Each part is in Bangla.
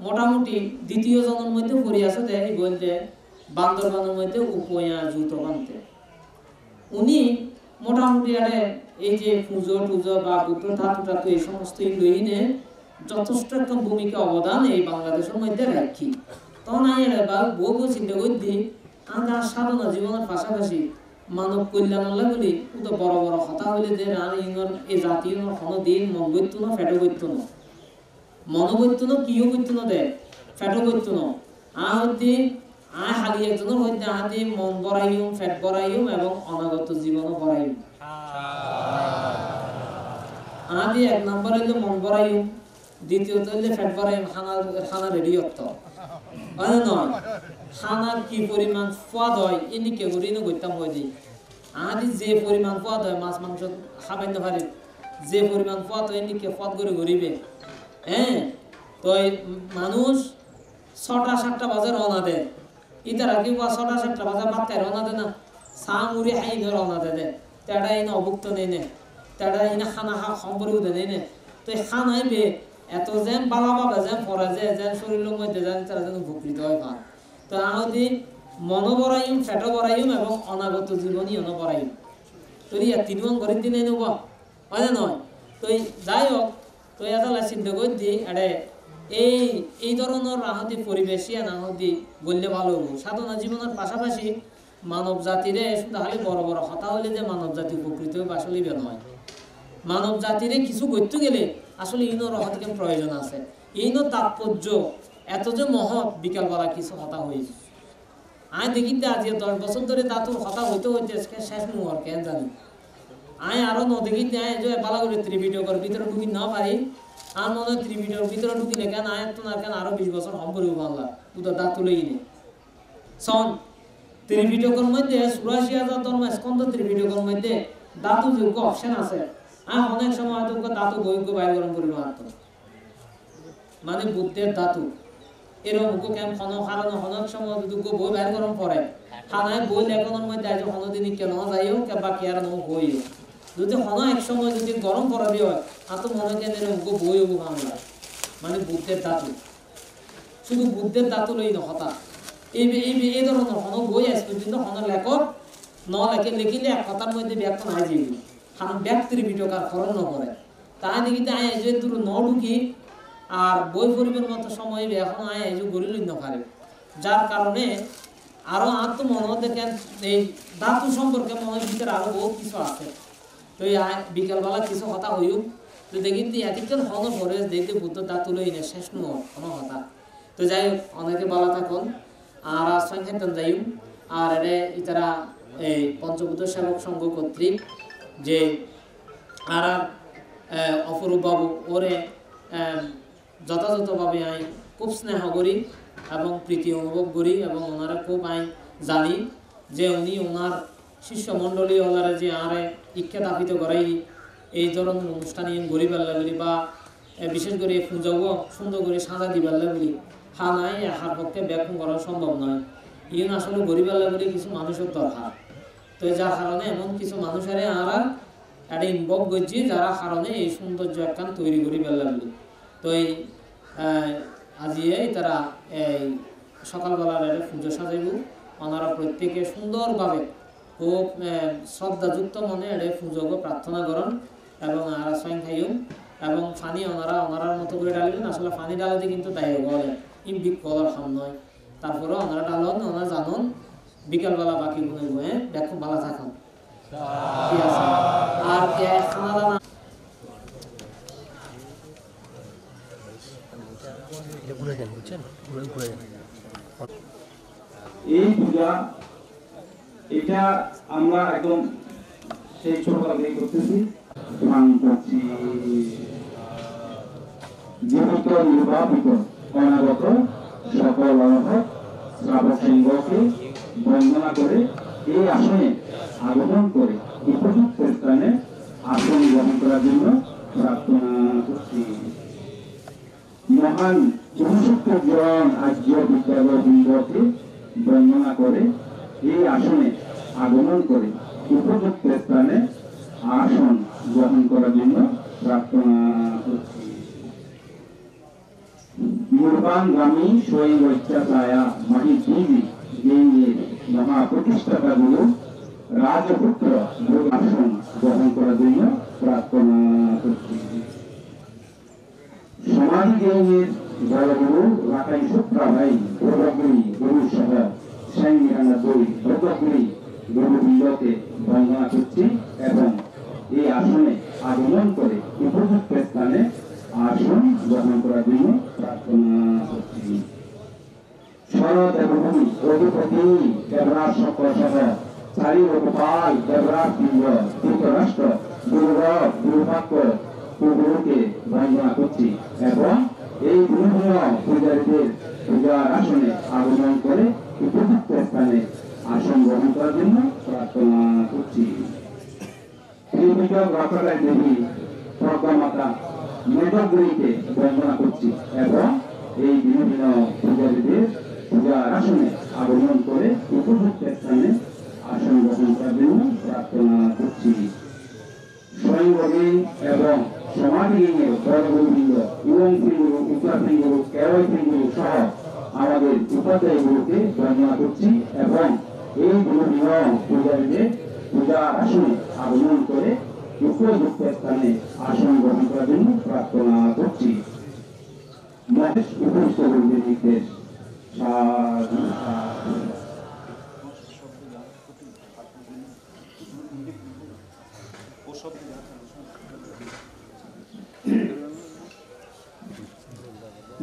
মোটামুটি দ্বিতীয় জনের মধ্যে পড়ি আছে দেখি বলতে বান্দরবানের মধ্যে উপয়া জুত বানতে উনি মোটামুটি আরে এই যে পুজো টুজো বা বুদ্ধ ধাতু টাতু এই সমস্ত ইন্দ্রিয়ে যথেষ্ট একটা ভূমিকা অবদান এই বাংলাদেশের মধ্যে রাখি তখন আমি বা বহু চিন্তা করছি আমরা সাধনা জীবনের পাশাপাশি মানব কল্যাণ বলি তো বড় বড় কথা হইলে যে এই জাতীয় কোনো দিন মন বইতো না ফেটো করতো না মন বইতো না কিও করতো না দে ফেটো করতো না হচ্ছে হালি একজনের মধ্যে আদি মন বড়াইম ফেট বড়াইম এবং অনাগত জীবনও বড়াইম আদি এক নম্বর হইলে মন বড়াইম দ্বিতীয়ত হইলে ফেট বড়াইম খানা রেডি হতো নয় খানার কি পরিমাণ স্বাদ হয় এনে কে করি না করতাম হয়ে দিই আদি যে পরিমাণ স্বাদ হয় মাছ মাংস খাবেন না পারি যে পরিমাণ স্বাদ হয় এনে কে স্বাদ করে ঘুরিবে হ্যাঁ তো মানুষ 6টা-7টা বাজে রওনা দেয় ইতারা কেউ 6টা-7টা বাজে বাত্তায় রওনা দেয় না চা মুড়ি খাই রওনা দেয় তেড়া এনে অভুক্ত নেই নে তেড়া এনে খানা সম্পর্ক দেয় নে তো খানাই বে এত যেন বালা বাবা যেন পড়া যায় যেন শরীরের মধ্যে যেন তারা যেন উপকৃত হয় পান তো আমাদের মন বড়াইম ফেট বড়াইম এবং অনাগত জীবনই অন বড়াইম তো ইয়া 3 অঙ্ক করে দিনে নেব হয় নয় তো যাই হোক তো এটা চিন্তা করছি আরে এই ধরনের রাহতি পরিবেশে নাহতি বললে ভালো হবো সাধনা জীবনের পাশাপাশি মানব জাতিরে শুধু খালি বড় বড় কথা হলে যে মানব জাতি উপকৃত হবে আসলে নয় মানব জাতিরে কিছু করতে গেলে আসলে ইনো রহতিকে প্রয়োজন আছে ইনো তাৎপর্য এত যে মহৎ বিকালবেলা কিছু হতা হয়েছে আয় দেখিতে আজ 10 বছর ধরে দাতুর হতা হইতে হইতে শেষ মুহূর্ত কেন জানি আয় আরো ন দেখিতে আয় যে বালা করে ত্রিপিটকের ভিতরে ঢুকি না পারি আর মনে হয় ত্রিপিটকের ভিতরে ঢুকিলে কেন আয় তো না কেন আরো 20 বছর সম্পর্ক বাংলা তো দাঁত তুলেই নে সন ত্রিপিটকের মধ্যে 84,000 ধর্ম স্কন্ধ ত্রিপিটকের মধ্যে দাতু যোগ্য অপশন আছে অনেক সময় হয়তো দাতু বৈজ্ঞ বাইর গরম করিল মানে বুদ্ধের ধাতু এরকম কেন কারণ অনেক সময় দুঃখ বই বাইর গরম পড়ে খানায় বই লেখনের মধ্যে আজ হনদিনই কেন যাইও বা কে আর বইও যদি হন এক সময় যদি গরম পড়া দিয়ে হয় আর তো মনে কেন এরকম বই হবো বাংলা মানে বুদ্ধের ধাতু শুধু বুদ্ধের ধাতু লই না হতা এই ধরনের হন বই আস পর্যন্ত হন লেখক ন লেখে লিখিলে এক কথার মধ্যে ব্যাখ্যা নাই যাইব কারণ ব্যক্তির বিটকার খরচ ন করে তাই দেখিতে আয় যে দূর ন ঢুকি আর বই পরিবের মতো সময় এখন আয় এই যে গড়ি লইতে পারে যার কারণে আরো মনে দেখেন এই ধাতু সম্পর্কে মনের ভিতরে আরো বহু কিছু আছে তো এই বিকালবেলা কিছু কথা হইও তো দেখি এদিকটা হন ভরে দেখতে বুদ্ধ ধাতু লই না শেষ নয় কোনো কথা তো যাই হোক অনেকে বলা থাকুন আর সংখ্যাতন যাইও আর ইতারা এই পঞ্চবুদ্ধ সেবক সংঘ কর্তৃক যে আর অপরূপ বাবু ওরে যথাযথভাবে আমি খুব স্নেহ করি এবং প্রীতি অনুভব করি এবং ওনারা খুব আমি জানি যে উনি ওনার শিষ্যমণ্ডলী ওনারা যে আরে ইচ্ছা দাপিত করাই এই ধরনের অনুষ্ঠানে গড়ি বেলা বলি বা বিশেষ করে পূজাও সুন্দর করে সাজা দিবেলা বলি নাই হার পক্ষে ব্যাখ্যা করা সম্ভব নয় ইন আসলে গরিব বেলা বলি কিছু মানুষের দরকার তো যার কারণে এমন কিছু মানুষের আমরা একটা ইনভলভ করছি যারা কারণে এই সৌন্দর্য একখান তৈরি করি বেলা বলি তো এই আজিয়ে তারা এই সকালবেলার পুজো সাজাইব ওনারা প্রত্যেকে সুন্দরভাবে খুব শ্রদ্ধাযুক্ত মনে পুজোকে প্রার্থনা করেন এবং আর স্বয়ং খাইও এবং ফানি ওনারার মতো করে ডালিবেন আসলে ফানি ডালাতে কিন্তু দায় বলে ইম্বিক কলার হাম নয় তারপরে ওনারা ডালন ওনারা জানুন বিকালবেলা বাকি গুনে গুয়ে দেখো ভালো থাকুন আর খানা দানা এই পূজা এটা আমরা একদম সেই ছোটবেলা থেকে করতেছি জীবিত নির্বাপিত অনাগত সকল অনহক শ্রাবক সিংহকে বন্দনা করে এই আসনে আগমন করে উপযুক্ত স্থানে আসন গ্রহণ করার জন্য প্রার্থনা করছি। মহান চৌষট্টিজন আর্য বিদ্যালয়বৃন্দকে বন্দনা করে এই আসনে আগমন করে উপযুক্ত স্থানে আসন গ্রহণ করার জন্য প্রার্থনা করছি। নির্বাণগামী স্বয়ং ঐচ্ছাচায়া মহিদেবী দেবীর মহাপ্রতিষ্ঠাতা গুরু রাজপুত্র আসন গ্রহণ করার জন্য প্রার্থনা করছি। সমাধি দেবীর বড় গুরু রাখাই সুপ্রাভাই প্রভাবগুলি গুরু সহ স্বামী নিরানব্বই প্রভাবগুলি গুরুবৃন্দকে বন্দনা করছি এবং এই আসনে আগমন করে উপযুক্ত স্থানে আসন গ্রহণ করার জন্য প্রার্থনা করছি। শরৎ দেবভূমি রঘুপতি দেবরাজ শঙ্কর সহ চারি রঘুপাল দেবরাজ বৃন্দ ধৃতরাষ্ট্র গুরুরব গুরুভাক্য গুরুকে বন্দনা করছি এবং এই বিভিন্ন পূজারীদের পূজার আসনে আগমন করে উপযুক্ত স্থানে আসন গ্রহণ করার জন্য প্রার্থনা করছি। রক্ষাকারী দেবী প্রজ্ঞামাতা মেঘগুলিকে বন্দনা করছি এবং এই বিভিন্ন পূজারীদের পূজার আসনে আগমন করে উপযুক্ত স্থানে আসন গ্রহণ করার জন্য প্রার্থনা করছি। স্বয়ংভোগী এবং সমাধিহীনের বড়গুরুবৃন্দ ইয়ং শ্রীগুরু উত্তর শ্রীগুরু কেরয় শ্রীগুরু সহ আমাদের উপাধ্যায় গুরুকে বন্দনা করছি এবং এই বিভিন্ন পূজারীদের পূজার আসনে আগমন করে উপযুক্ত স্থানে আসন গ্রহণ করার জন্য প্রার্থনা করছি। মহেশ উপস্থিত নির্দেশ সাধু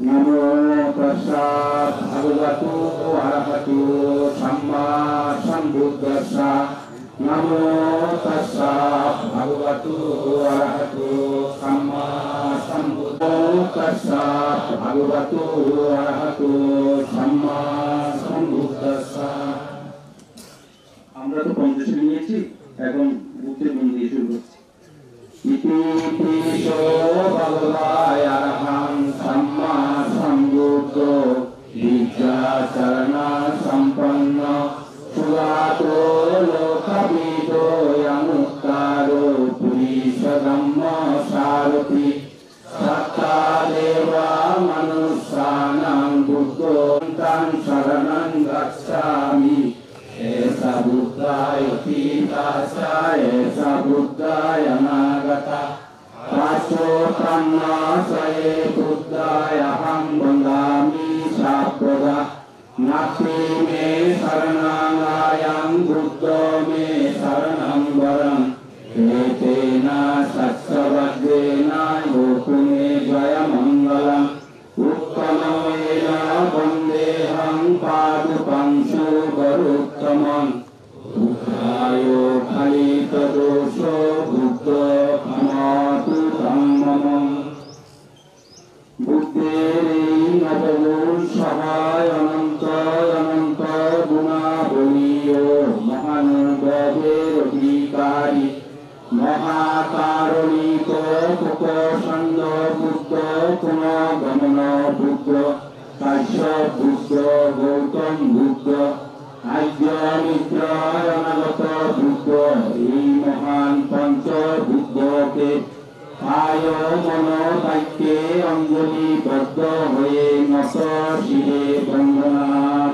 নমো তস্যা ভগবতু অরহতু সম্মা সম্বুদ্ধস্যা নমো তস্যা ভগবতু অরহতু সম্মা সম্বুদ্ধস্যা ভগবতু অরহতু সম্মা সম্বুদ্ধস্যা। আমরা তো পঞ্চশীল নিয়েছি, এখন বুদ্ধের মন দিয়ে শুরু করছি। ইতি পিশো ভগবায় আরহাং সম্মা সম্বুদ্ধ বিদ্যাচরণ সম্পন্ন সুগাতো লোকবিদো ইয়ানুত্তারো পুরীশগম্য সারথি সত্তা দেবা মনুষ্যানাং বুদ্ধন্তাং শরণং গচ্ছামি ऐसा बुद्धाय पीतासा ऐसा बुद्धाय अनागता पाशो तन्नासये बुद्धाय अहं वदामि शाश्वता नास्ति मे शरणागतं बुद्धो मे शरणं वरम् एतेन सत्सवद्वेन गोकुले जयमङ्गलम् उत्तमेन वन्देऽहं पादुकं सुवरोत्तमम् बुद्धायो फलितदोषो बुद्धो क्षमातु तं मम। बुद्धेरै नवगुण सहाय अनन्त अनन्त गुणाबलीयो महानुभावेर अधिकारी महाकारुणिक প্রকাশান্দ বুদ্ধ পুনঃগমন বুদ্ধ কাশ্যপ বুদ্ধ গৌতম বুদ্ধ আর্য মিত্র অনাগত বুদ্ধ এই মহান পঞ্চ বুদ্ধকে কায় মন বাক্যে অঞ্জলিবদ্ধ হয়ে নশ শিরে বন্দনা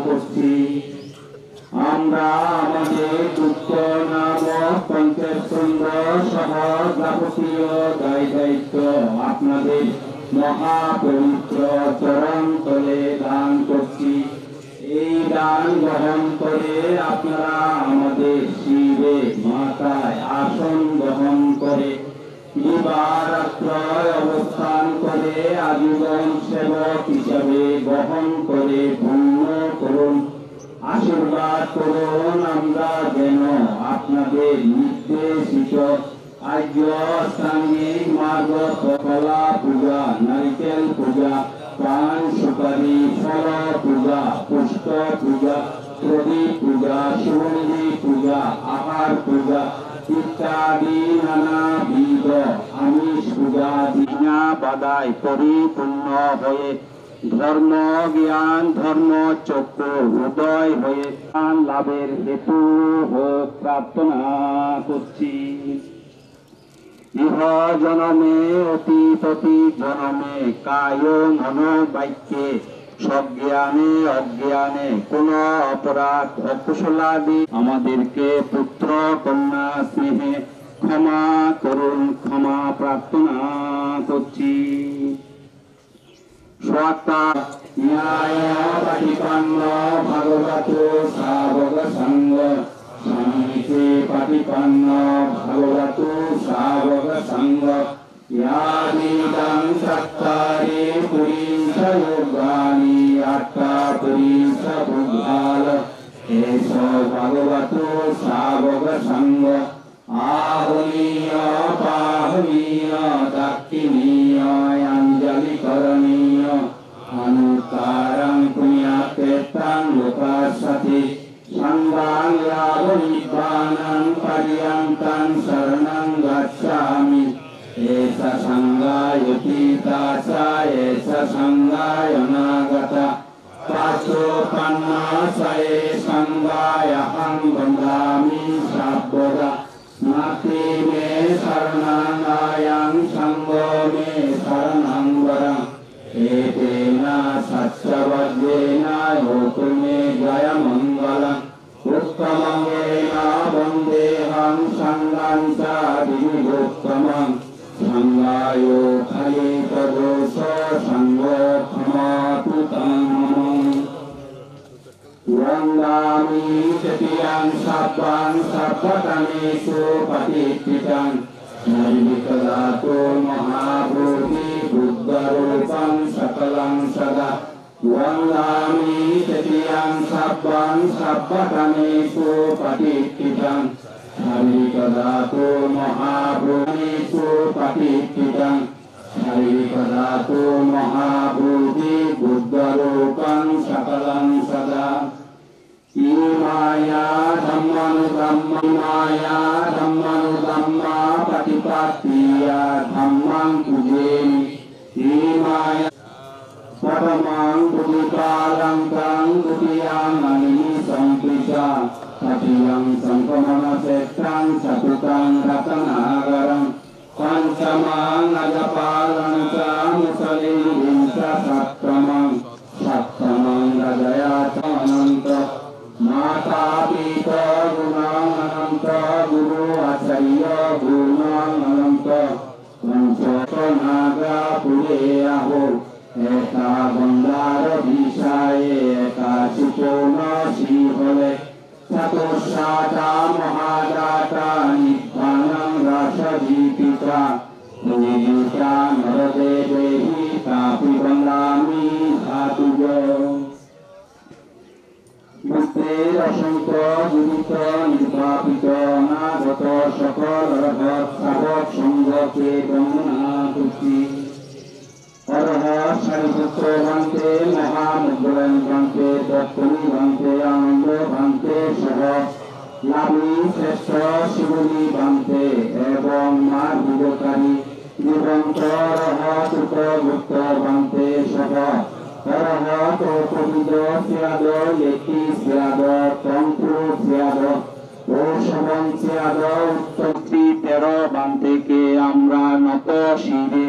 করছি। আমরা আমাদের দুঃখ নামক পঞ্চস্কন্ধ সহ যাবতীয় দায় দায়িত্ব আপনাদের মহাপবিত্র চরণ তলে দান করছি। এই দান গ্রহণ করে আপনারা আমাদের শিরে মাথায় আসন গ্রহণ করে দিবারাত্র অবস্থান করে আজীবন সেবক হিসাবে গ্রহণ করে পূর্ণ করুন। আশীর্বাদ করুন আমরা যেন আপনাদের নির্দেশিত আর্য অষ্টাঙ্গিক মার্গ কলা পূজা, নারিকেল পূজা, পান সুপারি, ফল পূজা, পুষ্প পূজা, প্রদীপ পূজা, সুগন্ধি পূজা, আহার পূজা ইত্যাদি নানাবিধ আমিষ পূজা দিনা বাদায় পরিপূর্ণ হয়ে ধর্ম জ্ঞান ধর্ম চক্ষু উদয় হয়ে জ্ঞান লাভের হেতু হোক প্রার্থনা করছি। ইহ জনমে অতীত জনমে কায় মনো বাক্যে সজ্ঞানে অজ্ঞানে কোন অপরাধ অকুশলাদি আমাদেরকে পুত্র কন্যা স্নেহে ক্ষমা করুন, ক্ষমা প্রার্থনা করছি। স্বতা ন্যায় পাটিপন্ন ভাগবত শাবক সঙ্গ সমিতি পাটিপন্ন ভাগবত শাবক সঙ্গ ইয়াদিদং সত্তারে পুরীশ যোগানি আত্মা পুরীশ বুদ্ধাল এস ভাগবত শাবক সঙ্গ आहनीय पाहनीय दक्षिणीय अंजलि करणीय अनुत्तरं पुण्यात्तेतं लोकासति संगां यावनिब्बानं पर्यन्तं शरणं गच्छामि एष संगायतीता च एष संगाय अनागता पाचोपन्ना स संगायहं वदामि सर्वदा नाति मे शरणागतं संगो मे शरणं वरम् एतेन सत्यवद्येन होतु मे जयमङ्गलम् उत्तमङ्गेन वन्देऽहं सङ्गं च विविधोत्तमम् संगायो फलितदोष संगो क्षमातु तं वन्दामि तृतीयं सत्त्वं सत्त्वतमेषु पतिष्ठितं निर्विकदातो महाभूति बुद्धरूपं सकलं सदा वन्दामि तृतीयं सत्त्वं सत्त्वतमेषु पतिष्ठितं निर्विकदातो महाभूतिषु पतिष्ठितं निर्विकदातो महाभूति बुद्धरूपं सकलं सदा माया धम्मानुधम्मा प्रतिपत्तिया धम्मं पूजेमि माया परमं बुद्धिकालं तं द्वितीयं मणिः संकृता तृतीयं संकमनक्षेत्रं चतुर्थं रत्नाकरं पंचमं अजपालं च मुसलिं च सप्तमं हृदयानन्त माता पिता गुणानन्त गुरु आचार्य गुणानन्त पंचनागा पुरे आहो एका गंगार विषाय एका सुकोन शिवले चतुष्षाटा महादाता निब्बानं रसदीपिका निजिता नरदेवेहि तापि वन्दामि धातुजो বুদ্ধের অসংখ্য জীবিত নির্বাপিত অনাগত সকল রহত শাবক সঙ্গকে বন্দনা করছি। অরহত সারিপুত্র ভান্তে মহামুদ্রয়ন ভান্তে দক্ষিণী ভান্তে আনন্দ ভান্তে সহ লাভী শ্রেষ্ঠ শিবলী ভান্তে এবং মার বিজয়কারী জীবন্ত রহত উপভুক্ত ভান্তে সহ অরহত ও পবিত্র সিয়াদ লেখি সিয়াদ তন্ত্র সিয়াদ ও শবন সিয়াদ উত্তপ্তি 13 বান থেকে আমরা নত শিরে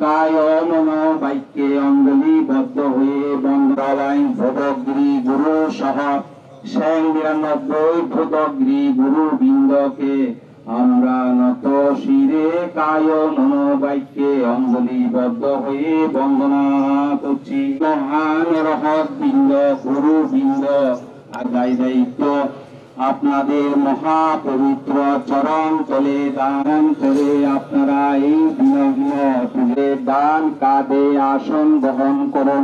কায় মন বাক্যে অঙ্গলিবদ্ধ হয়ে বন্দালাইন ভোদগিরি গুরু সহ স্বয়ং 99 ভোদগিরি গুরু বৃন্দকে আমরা নত শিরে কায় মন বাক্যে অঙ্গলিবদ্ধ হয়ে বন্দনা করছি। মহান রহত বৃন্দ গুরু বৃন্দ আদায় দায়িত্ব আপনাদের মহাপবিত্র চরণ তলে দান করে আপনারা এই বিনগ্ন তুলে দান কাঁধে আসন গ্রহণ করুন।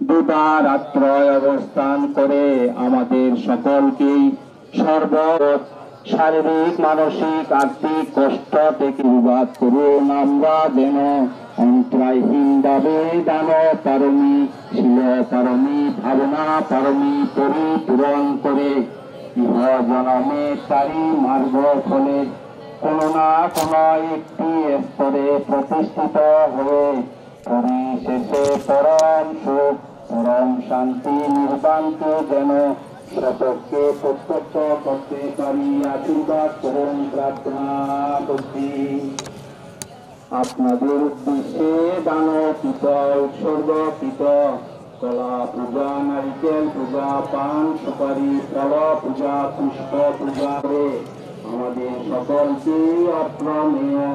দিবারাত্রয় অবস্থান করে আমাদের সকলকেই সর্ব শারীরিক মানসিক আর্থিক কষ্ট থেকে বিবাদ করুন। আমরা যেন অন্তরায়হীন ভাবে দান পারমি শিল পারমি ভাবনা পারমি পরিপূরণ করে ইহ জনমে তারি মার্গ ফলে কোন না কোন একটি স্তরে প্রতিষ্ঠিত হয়ে পরিশেষে পরম সুখ পরম শান্তি নির্বাণকে যেন সকলকে প্রত্যক্ষ করতে পারি আশীর্বাদ করুন প্রার্থনা করছি। আপনাদের উদ্দেশ্যে দানকৃত উৎসর্গকৃত কলা পূজা, নারিকেল পূজা, পান সুপারি, ফল পূজা, পুষ্প পূজা করে আমাদের সকলকে অপ্রমেয়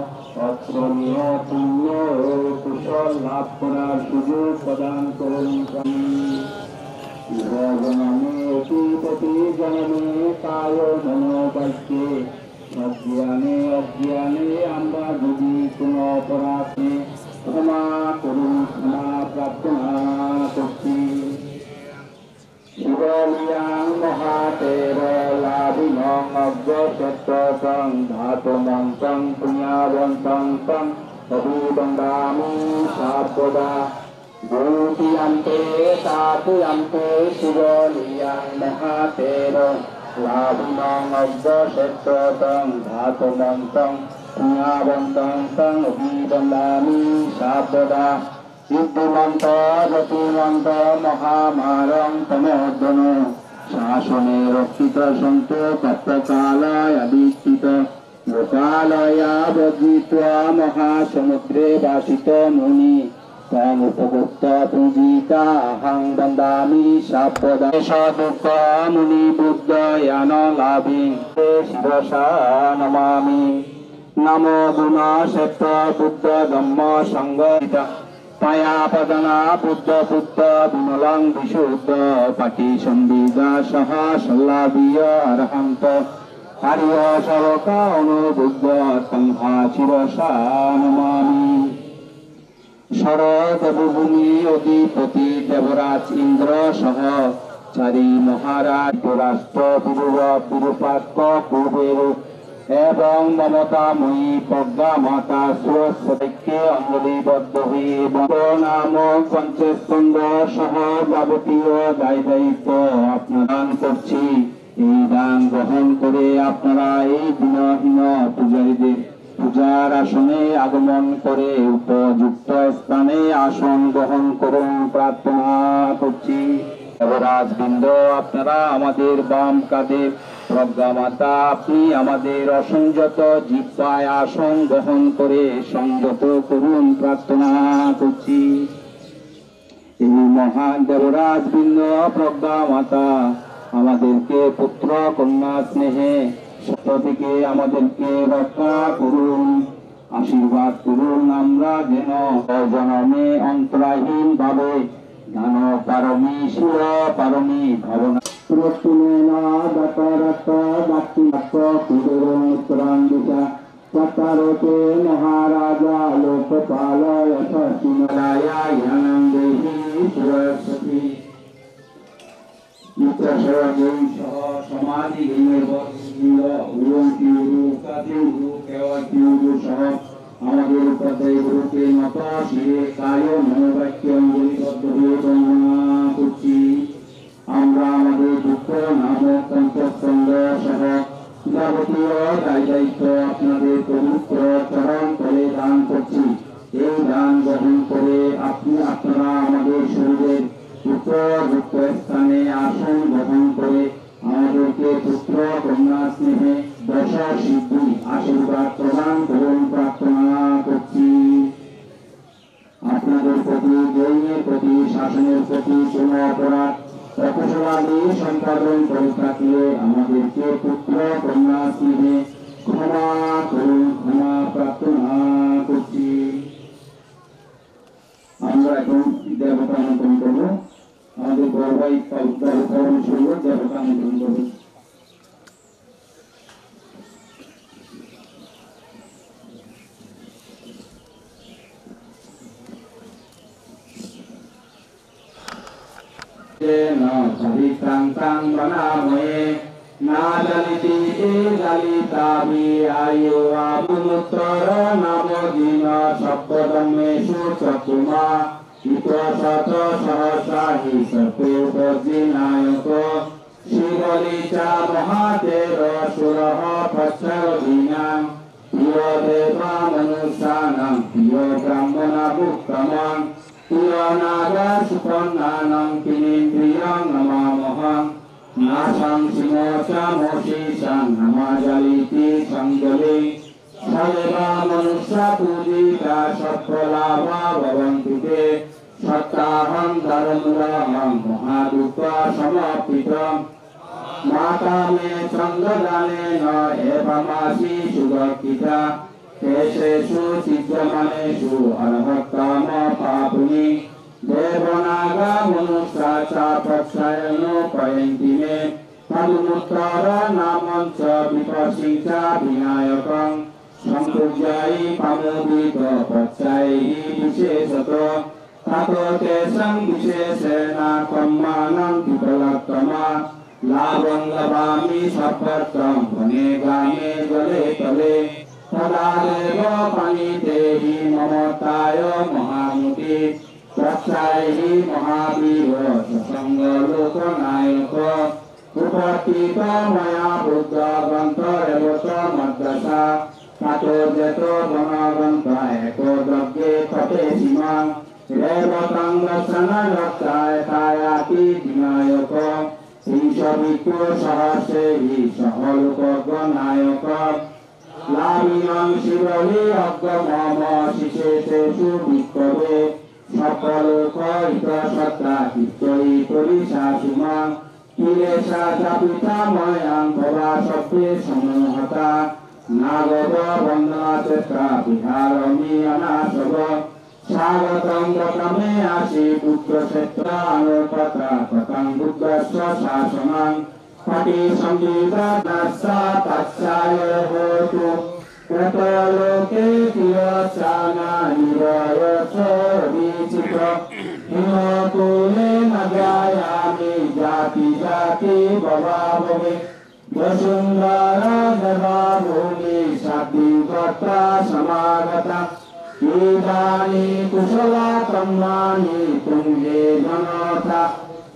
পুণ্য ও কুশল লাভ করার সুযোগ প্রদান করুন। জনমে অতি জনমে কায় মনোবাক্যে অজ্ঞানে আমরা যদি কোন অপরাধে ক্ষমা করুন, ক্ষমা প্রার্থনা করছি। শিবলিয়াং মহাতের লাভিনং অগ্রসত্তং ধাতুমন্ত্রং পুণ্যবন্তং তং অভিবন্দামি সাবদা ভূতিয়ন্তে তাতুয়ন্তে শিবলিয়াং মহাতের লাভিনং অগ্রসত্তং ধাতুমন্ত্রং পুণ্যবন্তং তং অভিবন্দামি সাবদা সিদ্ধিমন্ত জ্যোতিমন্ত মহামারং তমোদন শাসনে রক্ষিত সন্ত তপ্তকালয় আদিষ্ঠিত লোকালয়া বজ্রিত্বা মহাসমুদ্রে বাসিত মুনি তং উপভুক্ত পূজিতা অহং বন্দামি সাবদা দুঃখ মুনি বুদ্ধ জ্ঞান লাভি শিরসা নমামি নমো গুণ সত্য বুদ্ধ ধম্ম সংঘ পায়াপদনা বুদ্ধ বুদ্ধ বিমলং বিশুদ্ধ পাটি সন্দিগা সহ সল্লাভীয় অরহন্ত হারিয় সরকা অনুবুদ্ধ তংহা শিরসা নমামি। শরদেবভূমি অধিপতি দেবরাজ ইন্দ্র সহ চারি মহারাজ রাষ্ট্র বিরূপাক্ষ পূর্বের এবং মমতাময়ী প্রজ্ঞা মাতা সুরস্বতীকে অঞ্জলিবদ্ধ হয়ে নাম পঞ্চস্কন্ধ সহ যাবতীয় দায় দায়িত্ব আপনার দান করছি। এই দান গ্রহণ করে আপনারা এই দিনহীন পূজারীদের পূজার আসনে আগমন করে উপযুক্ত স্থানে আসন গ্রহণ করুন প্রার্থনা করছি। রাজবৃন্দ, আপনারা আমাদের বাম কাঁধে প্রজ্ঞা মাতা, আপনি আমাদের অসংযত জিহ্বায় আসন গ্রহণ করে সংযত করুন প্রার্থনা করছি। এই মহান দেবরাজবৃন্দ প্রজ্ঞা মাতা আমাদেরকে পুত্র কন্যা স্নেহে সত্য থেকে আমাদেরকে রক্ষা করুন, আশীর্বাদ করুন। আমরা যেন জনমে অন্তরাহীন ভাবে জ্ঞান পারমী শিব পারমী ভাবনা মহারাজা লোকপালয় সরস্বতী সমাধি আমাদের উপাধ্যায় গুরুকে নত শিরে কায় মনোবাক্য অঞ্জলিবদ্ধ হয়ে বন্দনা করছি। আমরা আমাদের দুঃখ নামক পঞ্চস্কন্ধ সহ যাবতীয় দায় দায়িত্ব আপনাদের পবিত্র চরণ করে দান করছি। এই দান গ্রহণ করে আপনারা আমাদের শরীরের উপযুক্ত স্থানে আসন গ্রহণ করে আমাদেরকে পুত্র কন্যা স্নেহে দশ সিদ্ধি আশীর্বাদ প্রদান করুন প্রার্থনা করছি। আপনাদের প্রতি, দৈনের প্রতি, শাসনের প্রতি কোন অপরাধ অকুশলাদি সম্পাদন করে থাকলে আমাদেরকে পুত্র কন্যা স্নেহে ক্ষমা করুন, ক্ষমা প্রার্থনা করছি। আমরা এখন দেবতা আমন্ত্রণ করবো। আমাদের গৌরবাই দেবতা অনুসরণ দেবতা আমন্ত্রণ করবো। শিবলিচা মহাদেব সুরহ পশ্চরীনাং প্রিয় দেবা মনুষ্যানাং প্রিয় ব্রাহ্মণা ভুক্তমাং প্রিয় নাগ সুপন্নানাং কিনেন্দ্রিয়ং নমামহং নাশং সিংহচামশীশাং নমাজলিতি সংজলি सर्वा मनुष्या पूजिता सत्फलाभा भवन्ति ते सत्ताहं धर्मराहं महादुःखा समाप्तितम् माता मे संगदानेन एवमासि सुदक्षिता केशेषु चित्रमनेषु अनभक्ताम पापुनि देवनागा मनुष्या च पक्षायनो पयन्ति मे तदुमुत्तर नामं च विपश्यं च विनायकं सम्पूज्यायि पामोदित पक्षायि विशेषतो ततो तेषां विशेषेण कम्मानं विपलक्तमा लाभं लभामि सर्वत्रं वने गामे जले तले तदा देव पणिते हि ममताय महामुति तस्यै महावीर ससङ्गलोकनायक उपस्थित मया बुद्धग्रन्थरेवत मद्दशा ततो जतो वनग्रन्थ एको दग्गे तटे सीमां रेवतं दर्शनरक्षाय कायाति विनायक श्रीशविको सहस्रेहि सहलोकगणायक लामिनं शिवहि अग्गमम शिशेषेषु विक्कवे सकलोक हितसत्ता हितै परिशासुमा किलेशा जापिता मयां भवा सत्ये समूहता नागव वन्दना चेत्रा विहारमि अनासव स्वागतं गतमे आसि पुत्रक्षेत्रा अनुपता ततं बुद्धस्य शासनं पटि संविदानस्सा तस्याय होतु कृतलोके तिरसाना निरयस विचित्र हिमकुले न जायामि जाति जाति भवाभवे वसुन्धरा देवाभूमि शान्तिकर्ता समागता इदानी कुशला कर्माणि तुंगे जनता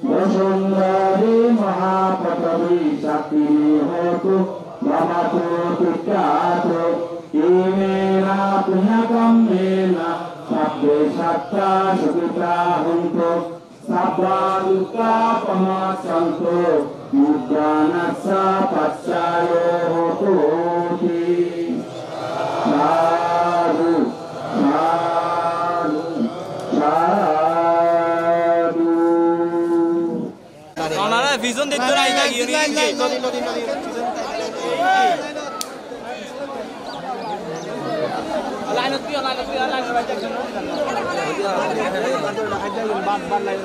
वसुंधरी महापतवी शक्ति होतु भवतु तुष्टातु इमेना पुण्यकम्मेना सब्बे सत्ता सुखिता हुन्तु सब्बा दुःखा पमासन्तु युगानस्सा पश्चायो होतु साधु ওনারা ভিজন দেখতে নাই না গিয়ে লাইনত কি লাইনত বাইতে বাদ বাদ লাইন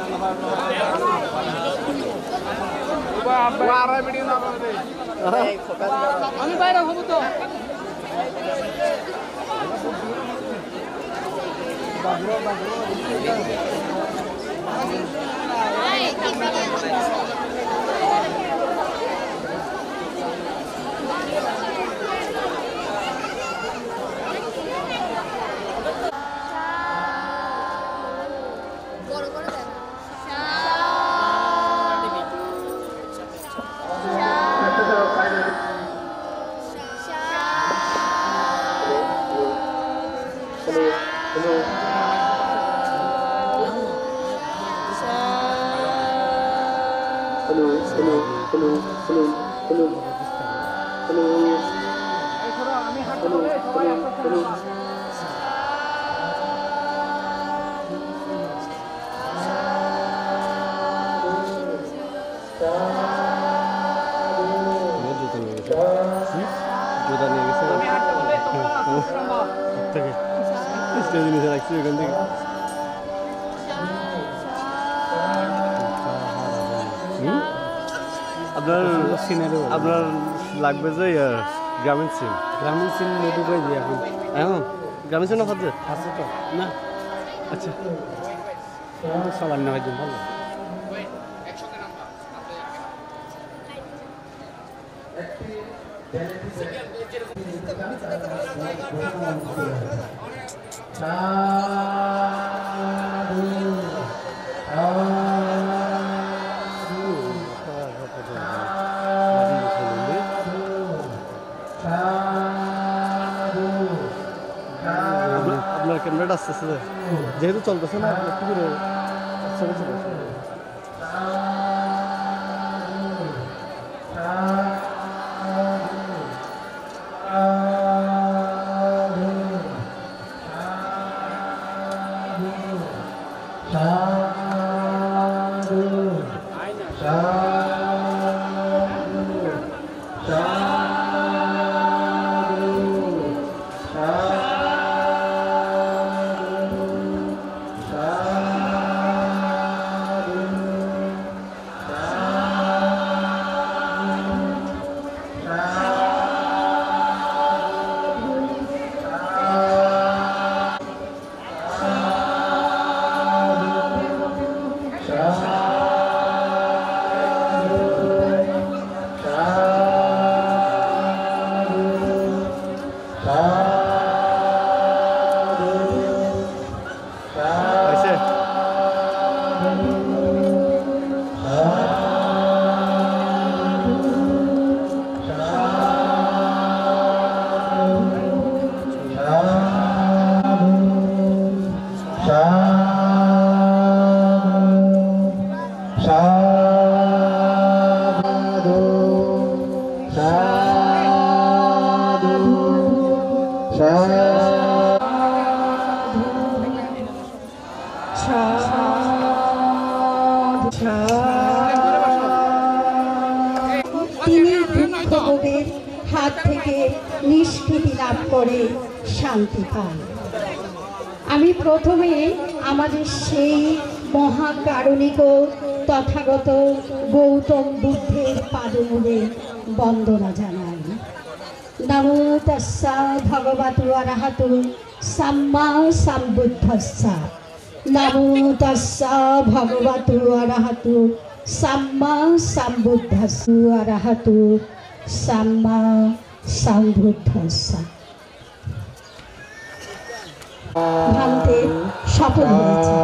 বাবা আর ভিডিও না আমি বাইরে হব তো আপনার লাগবে যে গ্রামীণ সিম ঢুকাই দিই এখন গ্রামীণ সিম না খাচ্ছে আছে তো না আচ্ছা সবার নেওয়ার জন্য ভালো আপনার ক্যামেরাটা আসতেছে যেহেতু চলতেছে না একটু করে তিনি ভোগের হাত থেকে নিষ্কৃতি লাভ করে শান্তি পান। আমি প্রথমে আমাদের সেই মহাকারণিক তথাগত গৌতম বুদ্ধের পাদমূলে বন্দনা জানাই। নমো তাস্সা ভগবতু অরহতু সাম্মা সম্বুদ্ধস্সা। নমো তাস্সা ভগবতু অরহতু সাম্মা সম্বুদ্ধস্সা। অরহতু সাম্মা সম্বুদ্ধস্সা। ভারতে শপথ হয়েছে।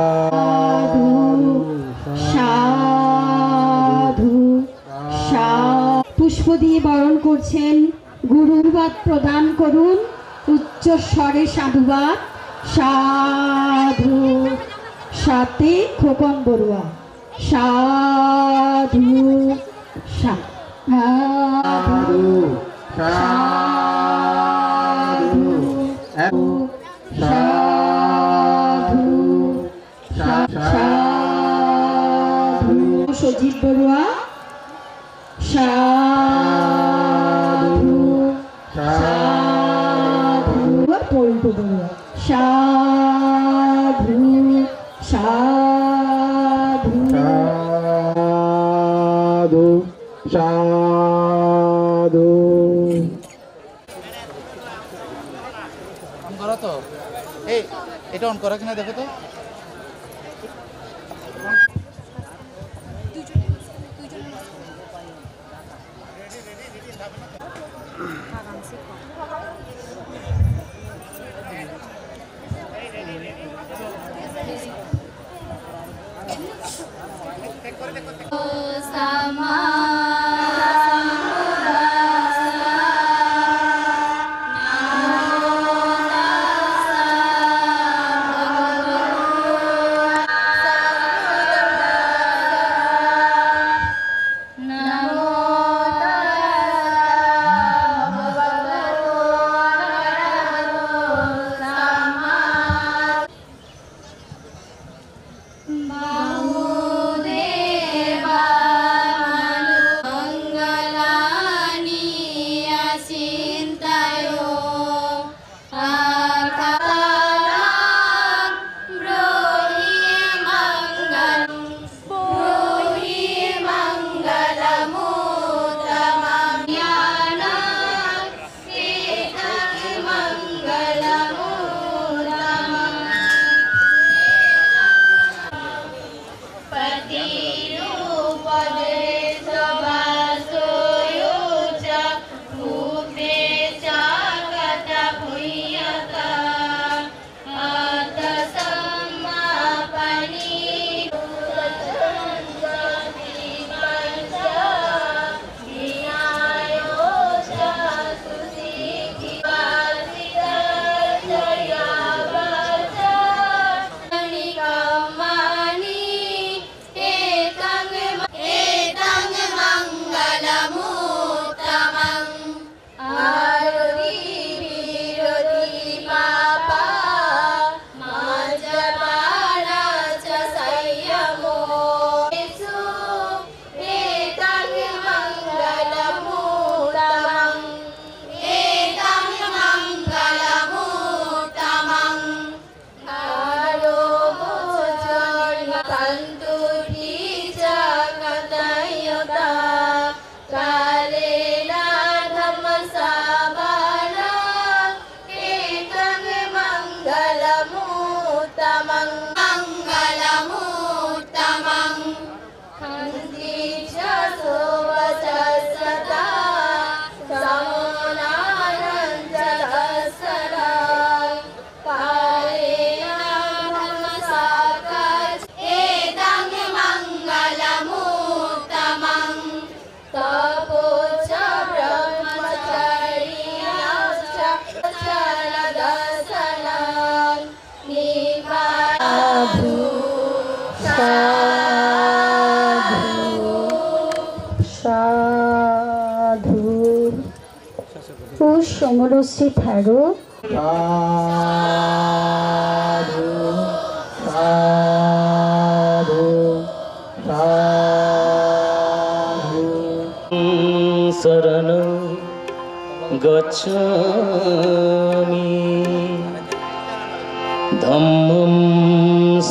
সাধু সাধু। পুষ্প দিয়ে বরণ করছেন। গুরুবাদ প্রদান করুন। উচ্চ স্বরে সাধুবাদ। সাধু। সাথে খোকন বড়ুয়া। সাধু সাধু সাধু সাধু সাধু। সজীব বড়ুয়া। সাধু সাধু। পল্টু বড়ুয়া। সাধু সাধু সাধু সাধু। অন করো তো, এই এটা অন করা কিনা দেখো তো। Bahudeva সমরশ্রী ফেরো সাধু সাধু সাধু শরণ গচ্ছামি ধম্মং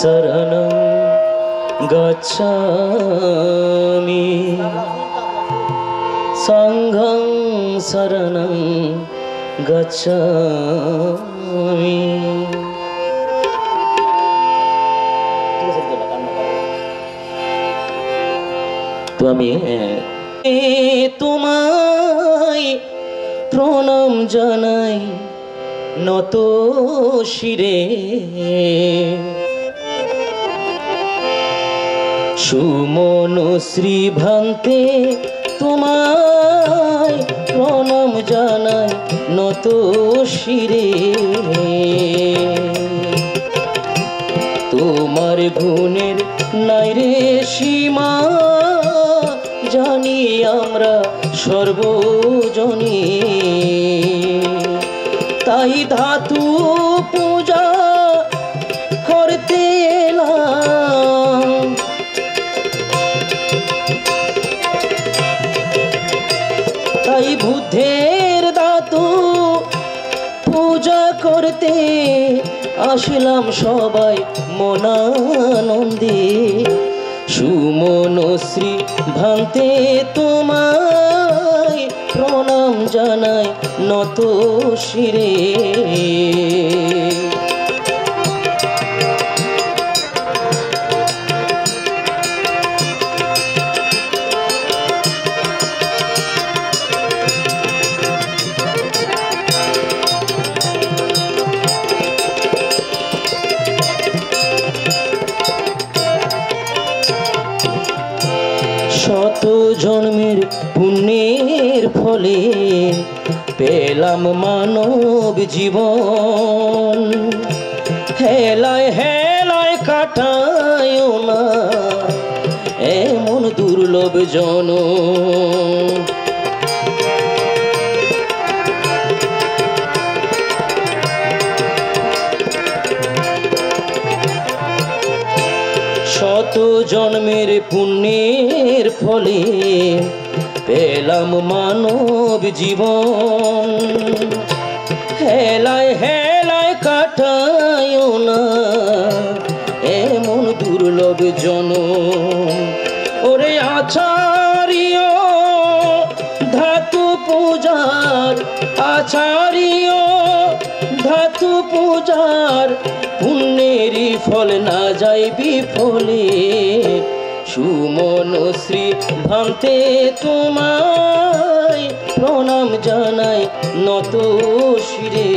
শরণ গচ্ছামি সংঘং শরণং গচ্ছামি। তো আমি তোমায় প্রণাম জানাই নত শিরে, সুমন শ্রীভ্রান্তে তোমায় প্রণাম জানাই নত শিরে। তোমার গুণের নাই রে সীমা, জানি আমরা সর্বজনী, তাই ধাতু পূজা করতে এলাম। তাই বুদ্ধের ধাতু পূজা করতে আসলাম সবাই মনানন্দে। সুমন শ্রী ভান্তে তোমায় প্রণাম জানাই নত শিরে। শত জন্মের পুণ্যের ফলে পেলাম মানব জীবন, হেলায় হেলায় কাটায় না এমন দুর্লভ জন। শত জন্মের পুণ্যের ফলে পেলাম মানব জীবন, হেলায় হেলায় কাটায় না এমন দুর্লভ জন। ওরে আচার্য ধাতু পূজার, আচার্য ধাতু পূজার পুণ্যেরই ফল না যায় বিফলে। সুমন শ্রী ভান্তে তোমায় প্রণাম জানাই নত শিরে।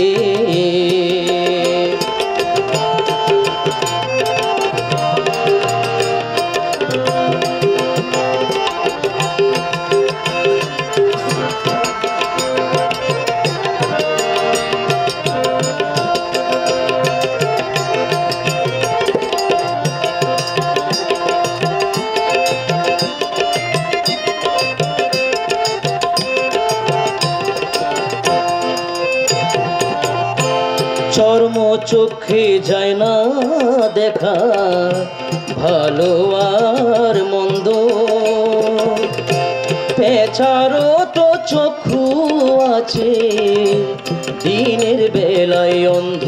চর্ম চোখে যায় না দেখা ভালো আর মন্দ, পেঁচারও তো চক্ষু আছে দিনের বেলায় অন্ধ।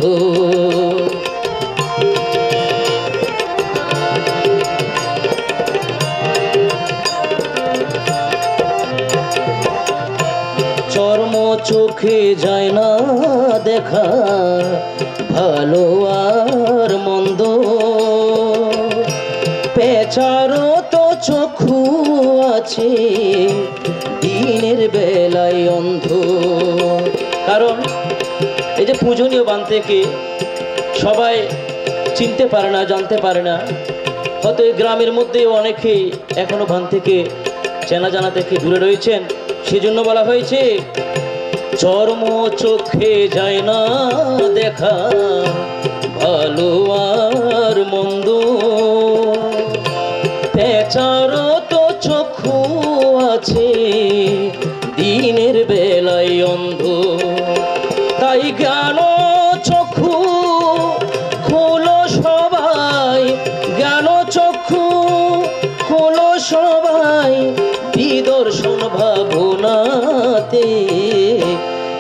চর্ম চোখে যায় না দেখা ভালো আর মন্দ, পেঁচারও তো চক্ষু আছে দিনের বেলায় অন্ধ। কারণ এই যে পূজনীয় বান থেকে সবাই চিনতে পারে না, জানতে পারে না। হয়তো এই গ্রামের মধ্যে অনেকেই এখনো বান থেকে চেনা জানা থেকে দূরে রয়েছেন, সেজন্য বলা হয়েছে চর্ম চোখে যায় না দেখা ভালো আর মন্দ, পেঁচারও তো চক্ষু আছে দিনের বেলায় অন্ধ। সবাই বিদর্শন ভাবনাতে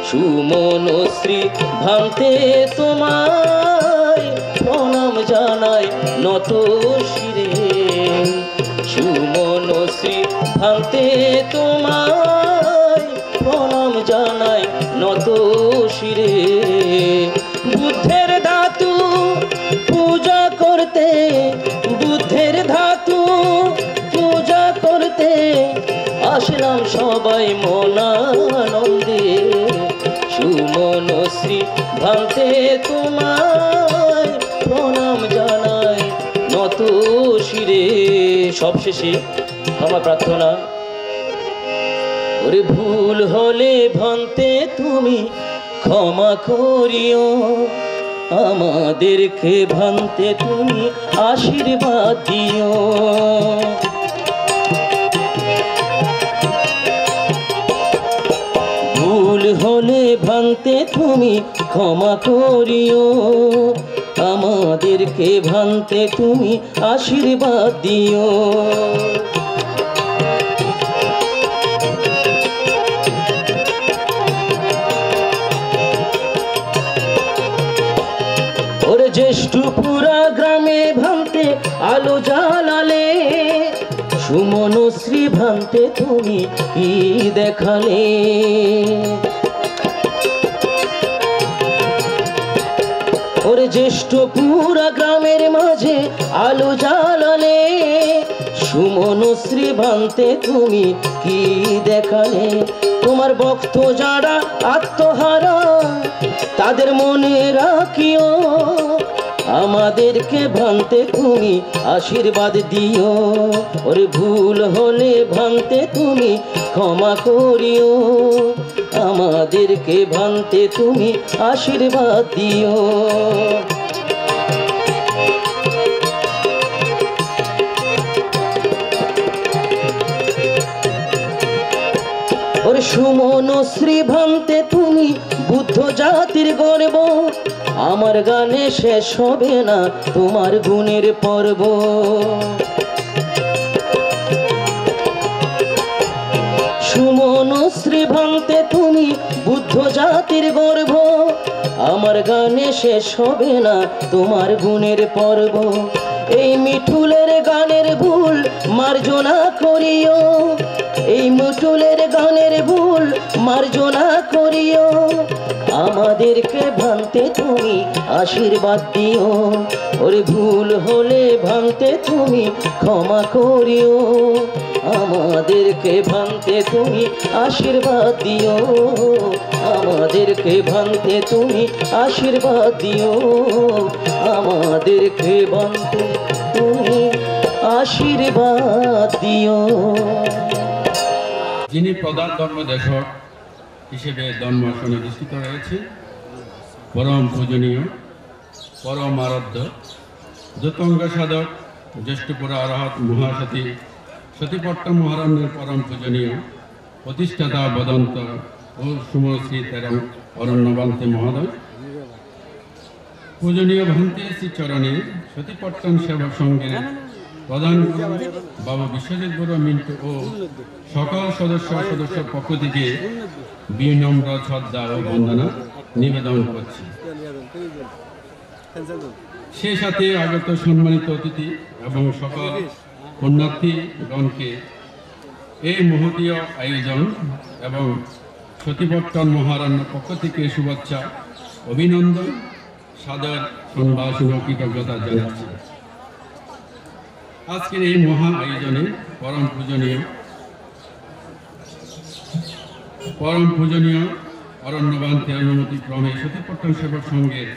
সুমনশ্রী ভান্তে তোমায় প্রণাম জানাই নত শিরে সুমনশ্রী ভান্তে তোমায় প্রণাম জানাই নত শিরে বুদ্ধের ধাতু পূজা করতে বুদ্ধের ধাতু পূজা করতে আসলাম সবাই মনানন্দে সুমনশ্রী ভান্তে তোমায় প্রণাম জানাই নত শিরে। সবশেষে আমার প্রার্থনা, ওরে ভুল হলে ভান্তে তুমি ক্ষমা করিও, আমাদেরকে ভান্তে তুমি আশীর্বাদ দিও। ভুল হলে ভান্তে তুমি ক্ষমা করিও, আমাদেরকে ভান্তে তুমি আশীর্বাদ দিও। ওরে জ্যেষ্ঠপুরা গ্রামে ভান্তে আলো জ্বালালে, সুমনশ্রী ভান্তে তুমি কি দেখালে। ওরে জ্যেষ্ঠপুরা গ্রামের মাঝে আলো জ্বালালে, সুমনশ্রী ভান্তে তুমি কি দেখালে। তোমার ভক্ত যারা আত্মহারা তাদের মনে রাখিও, আমাদেরকে ভান্তে তুমি আশীর্বাদ দিও। ওরে ভুল হলে ভান্তে তুমি ক্ষমা করিও, আমাদেরকে ভান্তে তুমি আশীর্বাদ দিও। ওরে সুমনশ্রী ভান্তে তুমি বুদ্ধ জাতির গর্ব, আমার গানে শেষ হবে না তোমার গুণের পর্ব। সুমনশ্রী ভান্তে তুমি বুদ্ধ জাতির গর্ব, আমার গানে শেষ হবে না তোমার গুণের পর্ব। এই মিঠুলের গানের ভুল মার্জনা করিও, এই মিঠুলের গানের ভুল মার্জনা করিও, আমাদেরকে ভান্তে তুমি আশীর্বাদ দিও। ওরে ভুল হলে ভান্তে তুমি ক্ষমা করিও, আমাদেরকে ভান্তে তুমি আশীর্বাদ দিও, আমাদেরকে ভান্তে তুমি আশীর্বাদ দিও, আমাদেরকে ভান্তে তুমি আশীর্বাদ দিও। যিনি প্রধান ধর্মদেশক হিসেবে ধর্মাসনে অধিষ্ঠিত রয়েছে, পরম পূজনীয় পরম আরাধ্য জ্যোতঙ্গ সাধক জ্যেষ্ঠপুরা অরহত মহাসতী সতীপট্ট মহারণ্যের পরম পূজনীয় প্রতিষ্ঠাতা বদন্ত ও সুমশ্রী তেরম অরণ্যবান্তে মহোদয়, পূজনীয় ভান্তে শ্রীচরণে সতীপট্টন সেবক সংঘের প্রধান বাবা বিশ্বজিৎ বড়ুয়া মিন্টু ও সকল সদস্যের পক্ষ থেকে বিনম্র শ্রদ্ধা ও বন্দনা নিবেদন করছি। সেই সাথে আগত সম্মানিত অতিথি এবং সকল পুণ্যার্থীগণকে এই মহতীয় আয়োজন এবং সতীপট্টন মহারণ্য পক্ষ থেকে শুভেচ্ছা, অভিনন্দন, সাদর সম্ভাষণ ও কৃতজ্ঞতা জানাচ্ছি। আজকের এই মহা আয়োজনে পরম পূজনীয় অরণ্যবান্তে অনুমতি ক্রমে সতীপট্টন সেবক সংঘের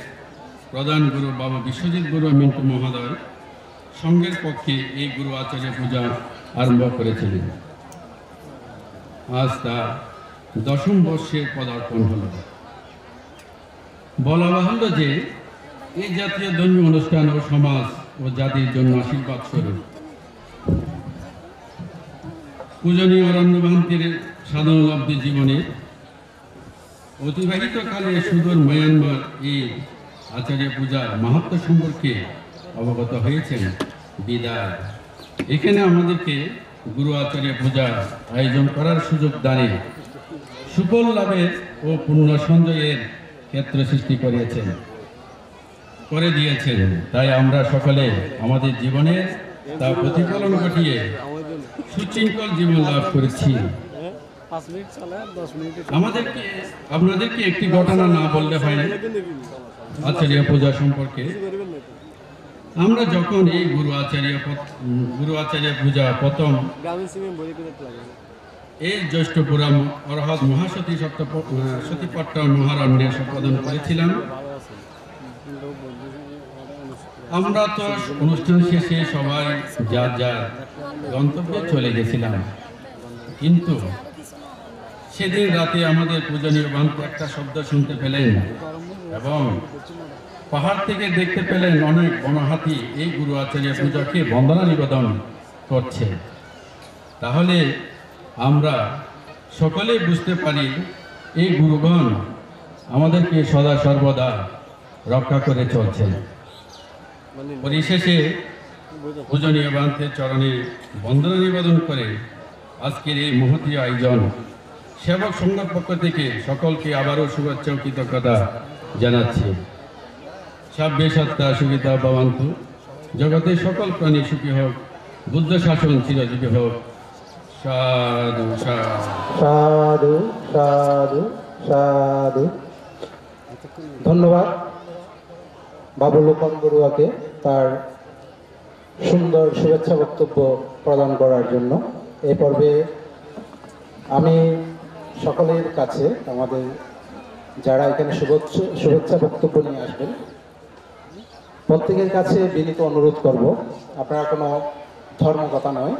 প্রধান গুরু বাবা বিশ্বজিৎ বড়ুয়া মিন্টু মহোদয় সংঘের পক্ষে এই গুরু আচার্য পূজা আরম্ভ করেছিলেন। আজ তা 10ম বর্ষে পদার্পণ হল। বলা বাহুল্য যে এই জাতীয় ধর্মীয় অনুষ্ঠান ও সমাজ ও জাতির জন্য আশীর্বাদ স্বরূপ পূজনীয় অরণ্যবান্তের সাধনলব্ধি জীবনে অতিবাহিত কালে সুদূর মায়ানমার এই আচার্য পূজার মাহাত্ম্য সম্পর্কে অবগত হয়েছেন। বিদায় এখানে আমাদেরকে গুরু আচার্য পূজা আয়োজন করার সুযোগ দানে সুফল লাভের ও পুণ্য সঞ্চয়ের ক্ষেত্র সৃষ্টি করে দিয়েছেন। তাই আমরা সকলে আমাদের জীবনে তা প্রতিফলন ঘটিয়ে সুশৃঙ্খল জীবন লাভ করেছি। আপনাদেরকে একটি ঘটনা না বললে হয় না আচার্য পূজা সম্পর্কে। আমরা যখন এই গুরু আচার্য পূজা প্রথম এই জ্যৈষ্ঠপুরা অরহত মহাসতী সতীপট্টন মহারণ্যে সম্পাদন করেছিলাম, আমরা তো অনুষ্ঠান শেষে সবাই যার যার গন্তব্যে চলে গেছিলাম। কিন্তু সেদিন রাতে আমাদের পূজনীয় বান্ধব একটা শব্দ শুনতে পেলেন এবং পাহাড় থেকে দেখতে পেলেন অনেক বনহাতি এই গুরু আচার্য পূজাকে বন্দনা নিবেদন করছে। তাহলে আমরা সকলেই বুঝতে পারি এই গুরুগণ আমাদেরকে সদা সর্বদা রক্ষা করে চলছেন। পরিশেষে পূজনীয় বান্ধবের চরণে বন্দনা নিবেদন করে আজকের এই মহতী আয়োজন সেবক সংঘের পক্ষ থেকে সকলকে আবারও শুভেচ্ছা ও কৃতজ্ঞতা জানাচ্ছি। সাব্যে সত্তা সুবিধা ভবন্তু, জগতের সকল প্রাণী সুখী হোক, বুদ্ধ শাসন চিরজীবী হোক। সাধু সাধু সাধু সাধু। ধন্যবাদ বাবু লোপন বড়ুয়াকে তার সুন্দর শুভেচ্ছা বক্তব্য প্রদান করার জন্য। এই পর্বে আমি সকলের কাছে আমাদের যারা এখানে শুভেচ্ছা বক্তব্য নিয়ে আসবেন প্রত্যেকের কাছে বিনীত অনুরোধ করব, আপনারা কোনো ধর্মকথা নয়,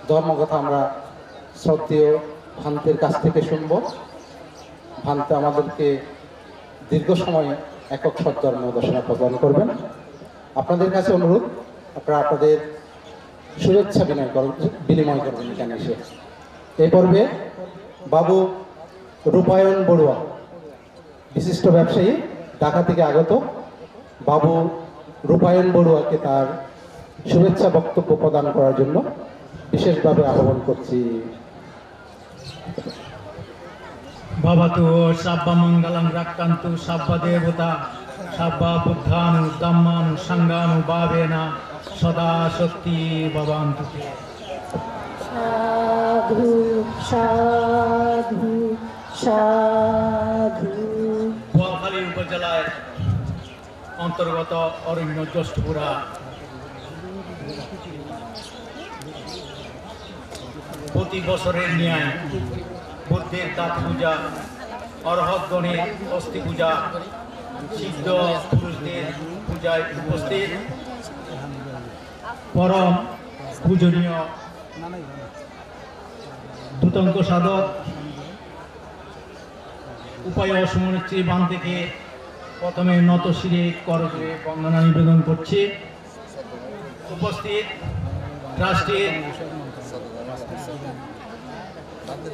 ধর্মকথা আমরা শ্রদ্ধেয় ভান্তের কাছ থেকে শুনব। ভান্তে আমাদেরকে দীর্ঘ সময় একক সৎধর্ম দর্শনা প্রদান করবেন। আপনাদের কাছে অনুরোধ, আপনারা আপনাদের শুভেচ্ছা বিনিময় করবেন এখানে এসে। এই পর্বে বাবু রূপায়ণ বড়ুয়া, বিশিষ্ট ব্যবসায়ী, ঢাকা থেকে আগত বাবু রূপায়ণ বড়ুয়াকে তার শুভেচ্ছা বক্তব্য প্রদান করার জন্য বিশেষভাবে আহ্বান করছি। ভবতু সাব্বা মঙ্গলং রাক্কান্তু সাব্বা দেবতা সাব্বা বুদ্ধানু ধম্মানু সংঘানু ভাবেনা সদা শক্তি ভবন্তু। সাধু সাধু সাধু। বোয়ালখালী উপজেলায় অন্তর্গত অরণ্য জ্যৈষ্ঠপুরা প্রতি বছরের ন্যায় বুদ্ধের দাঁত পূজা, অরহতগণের অস্থি পূজা, সিদ্ধ পুরুষদের পূজায় উপস্থিত পরম পূজনীয় দূতঙ্ক সাধক উপায় অসমনেত্রী বান থেকে প্রথমে নত শিরে করজোড়ে বন্দনা নিবেদন করছি। উপস্থিত ট্রাস্টির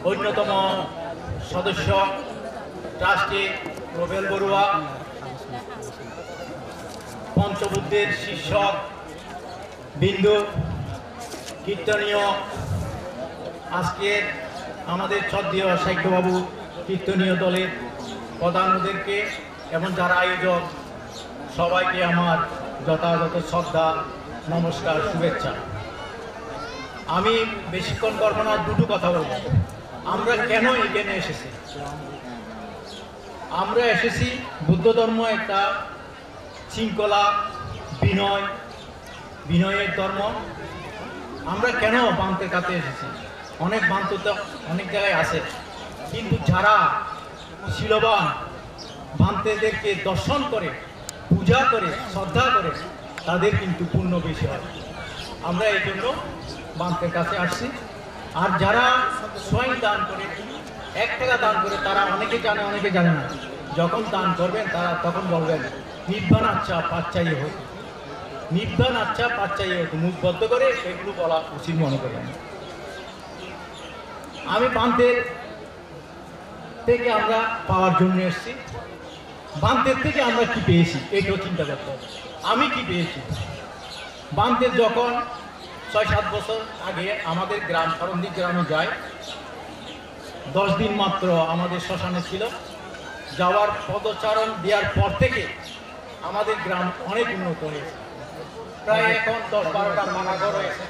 অন্যতম সদস্য ট্রাস্টি রবেল বড়ুয়া, পঞ্চবুদ্ধের শীর্ষক বিন্দু, কীর্তনীয় আজকের আমাদের শ্রদ্ধেয় সাহিত্যবাবু কীর্তনীয় দলের প্রধানদেরকে এবং যারা আয়োজক সবাইকে আমার যথাযথ শ্রদ্ধা, নমস্কার, শুভেচ্ছা। আমি বেশিক্ষণ করবো না, দুটো কথা বলব। আমরা কেন এখানে এসেছি? আমরা এসেছি বুদ্ধ ধর্ম একটা শৃঙ্খলা, বিনয়ের ধর্ম। আমরা কেন বান্তের কাছে এসেছি? অনেক বান্ত তো অনেক জায়গায় আছে, কিন্তু যারা শিলবান বান্তেদেরকে দর্শন করে, পূজা করে, শ্রদ্ধা করে, তাদের কিন্তু পূর্ণ বেশি হয়। আমরা এই জন্য বান্তের কাছে আসছি। আর যারা স্বয়ং দান করে, 1 টাকা দান করে, তারা অনেকে জানে অনেকে জানে না। যখন দান করবেন তারা তখন বলবেন নির্বাণ আচ্ছা পাচ্চাই হোক, নির্বাণ আচ্ছা পাচ্চাই হোক, মুখ বদ্ধ করে এগুলো বলা উচিত মনে করবেন। আমি বান্তের থেকে আমরা পাওয়ার জন্য এসেছি। বান্তের থেকে আমরা কি পেয়েছি এটাও চিন্তা করতে হবে। আমি কি পেয়েছি? বান্তের যখন 6-7 বছর আগে আমাদের গ্রাম সরন্দিক গ্রামে যায়। 10 দিন মাত্র আমাদের শ্মশানে ছিল। যাওয়ার পদচারণ দেওয়ার পর থেকে আমাদের গ্রাম অনেক উন্নত হয়েছে। প্রায় এখন 10-12টা মানাঘর হয়েছে,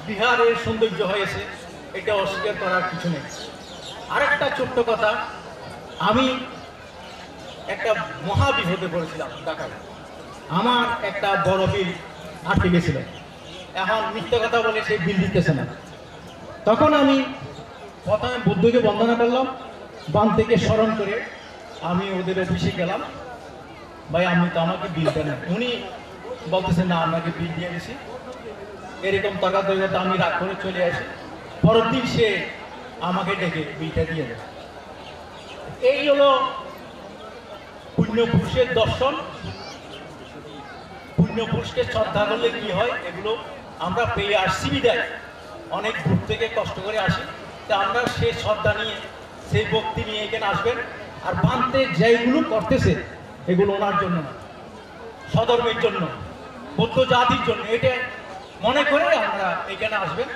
বিহারের সৌন্দর্য হয়েছে, এটা অস্বীকার করার কিছু নেই। আরেকটা ছোট্ট কথা, আমি একটা মহা বিপদে পড়েছিলাম ঢাকায়। আমার একটা বড় বিল আটকে গেছিল, এখন মিথ্যা কথা বলে সেই বিল দিতেছে না। তখন আমি প্রথমে বুদ্ধকে বন্দনা করলাম, বান থেকে স্মরণ করে আমি ওদের অফিসে গেলাম। ভাই আমি তো আমাকে বিল দেন, উনি বলতেছে না আমাকে বিল দিয়ে গেছি। এরকম টাকা দৈবতা আমি রাগ করে চলে আসি। পরের দিন সে আমাকে ডেকে বিলটা দিয়ে দেয়। এই হলো পুণ্যপুরুষের দর্শন। পুণ্যপুরুষকে শ্রদ্ধা করলে কি হয় এগুলো আমরা পেয়ে আসছি বিদায়, অনেক দূর থেকে কষ্ট করে আসি। তা আমরা সেই শ্রদ্ধা নিয়ে, সেই ভক্তি নিয়ে এখানে আসবেন। আর বানতে যেগুলো করতেছে এগুলো ওনার জন্য না, সধর্মের জন্য, বৌদ্ধ জাতির জন্য। এটা মনে করে আমরা এখানে আসবেন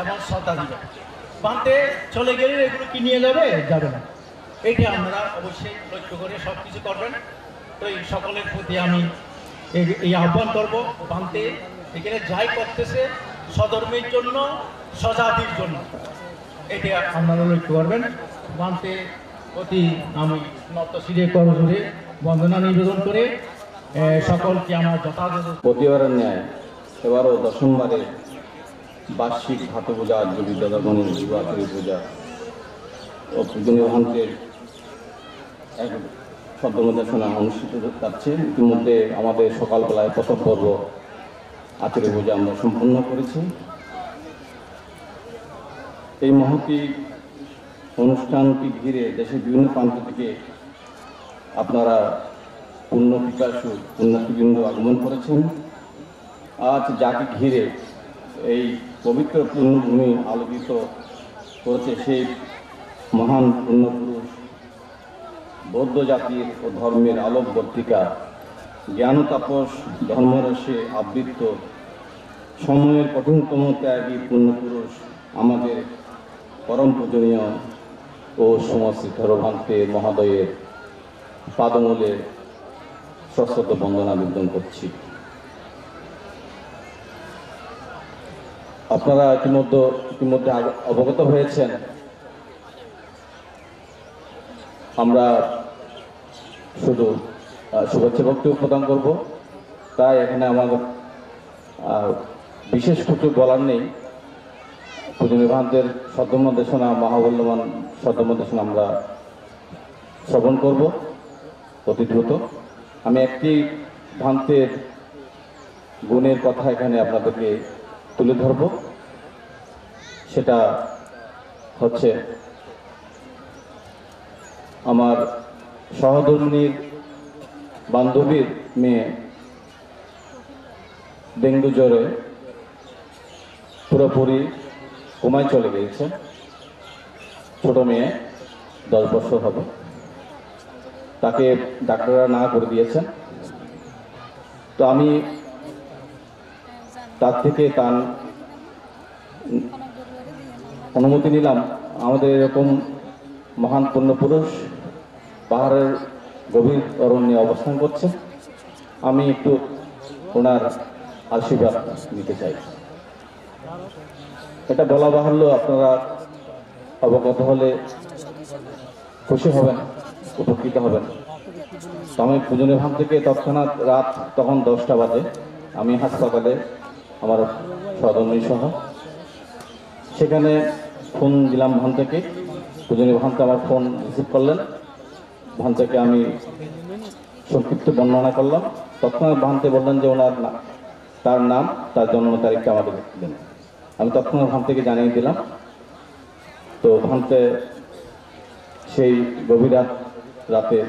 এবং শ্রদ্ধা দিবেন। বানতে চলে গেলে এগুলো কি নিয়ে যাবে? যাবে না। এইটা আমরা অবশ্যই লক্ষ্য করে সব কিছু করবেন। তো এই সকলের প্রতি আমি এই আহ্বান করব, বানতে এখানে যাই করতেছে সধর্মের জন্য, স্বজাতির জন্য, এটা আপনারা লক্ষ্য করবেন। বানতে প্রতি আমি নতশিরে করজোরে বন্দনা নিবেদন করে সকলকে আমার যথাযথ প্রতিবারের ন্যায় এবারও দশমবারে বার্ষিক হাতে পূজা, আর্য বিদ্যাধর্মণের যুবাচরী পূজা ও পূজনীয় মহান্তের এক শব্দমধ্যাসনা অনুষ্ঠিত যাচ্ছে। ইতিমধ্যে আমাদের সকালবেলায় প্রথম পর্ব আচার্য পূজা আমরা সম্পন্ন করেছি। এই মহতি অনুষ্ঠানটি ঘিরে দেশের বিভিন্ন প্রান্ত থেকে আপনারা পুণ্য পিপাসু পুণ্যার্থীবৃন্দ আগমন করেছেন। আজ যাকে ঘিরে এই পবিত্র পুণ্যভূমি আলোকিত করেছে সেই মহান পুণ্যপুরুষ, বৌদ্ধ জাতির ও ধর্মের আলোকবর্তিকা, জ্ঞান তাপস ধর্মরসে আবৃত, সময়ের কঠিনতম ত্যাগী পুণ্যপুরুষ আমাদের পরম পূজনীয় ও সমশ্রী ধরভান্তে মহোদয়ের পাদমূলে সশ্রদ্ধ বন্দনা নিবেদন করছি। আপনারা ইতিমধ্যে অবগত হয়েছেন, আমরা শুধু শুভেচ্ছা বক্তব্য প্রদান করব, তাই এখানে আমার বিশেষ কিছু বলার নেই। পূজনীয় ভান্তের সদ্যমদেশনা, মহামূল্যবান সদ্যমদেশনা আমরা শ্রবণ করব অতি দ্রুত। আমি একটি ভান্তের গুণের কথা এখানে আপনাদেরকে তুলে ধরব। সেটা হচ্ছে আমার সহধর্মিনীর বান্ধবীর মেয়ে ডেঙ্গু জ্বরে পুরোপুরি কোমায় চলে গিয়েছে। ছোট মেয়ে, 10 বছর হবে। তাকে ডাক্তাররা না করে দিয়েছেন। তো আমি তার থেকে তার অনুমতি নিলাম, আমাদের এরকম মহান পুণ্যপুরুষ পাহাড়ের গভীর অরণ্যে অবস্থান করছে, আমি একটু ওনার আশীর্বাদ নিতে চাই। এটা বলা বাহুল্য, আপনারা অবগত হলে খুশি হবেন, উপকৃত হবেন। তো আমি পূজনীয় ভান থেকে তৎক্ষণাৎ রাত তখন 10টা বাজে, আমি হাসপাতালে আমার সহধর্মিণী সহ, সেখানে ফোন দিলাম ভান থেকে। পূজনীয় ভান্তে আমার ফোন রিসিভ করলেন। ভান থেকে আমি সংক্ষিপ্ত বর্ণনা করলাম। তৎক্ষণাৎ ভান্তে বললেন যে ওনার তার নাম, তার জন্ম তারিখটা আমাকে দেন। আমি তৎক্ষণাৎ ভান থেকে জানিয়ে দিলাম। তো ভান্তে সেই গভীর রাতে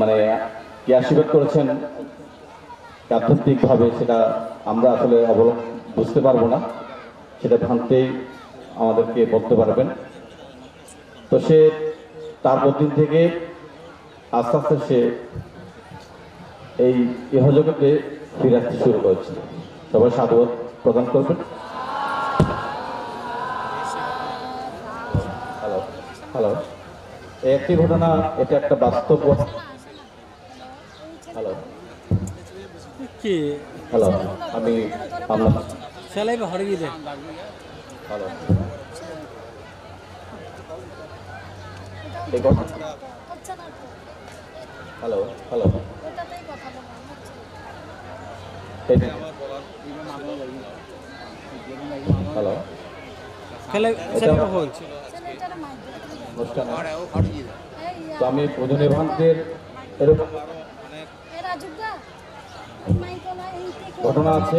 মানে কি আশীর্বাদ করেছেন আধ্যাত্মিকভাবে, সেটা আমরা আসলে বুঝতে পারবো না, সেটা ভান্তেই আমাদেরকে বলতে পারবেন। তো সে তারপর দিন থেকে আস্তে আস্তে সে এই ইহজগতে ফিরে আসতে শুরু করেছে। সবাই সাধুবাদ প্রদান করবেন। হ্যালো হ্যালো, এই একটি ঘটনা, এটা একটা বাস্তব। হ্যালো কি হ্যালো, আমি আপনার সেলাই হরে গিয়ে হ্যালো এই ঘটনা হ্যালো হ্যালো হ্যালো সেলাই কখন অনুষ্ঠানে তো আমি প্রয়োজনে ভান্তের এরকম ঘটনা আছে,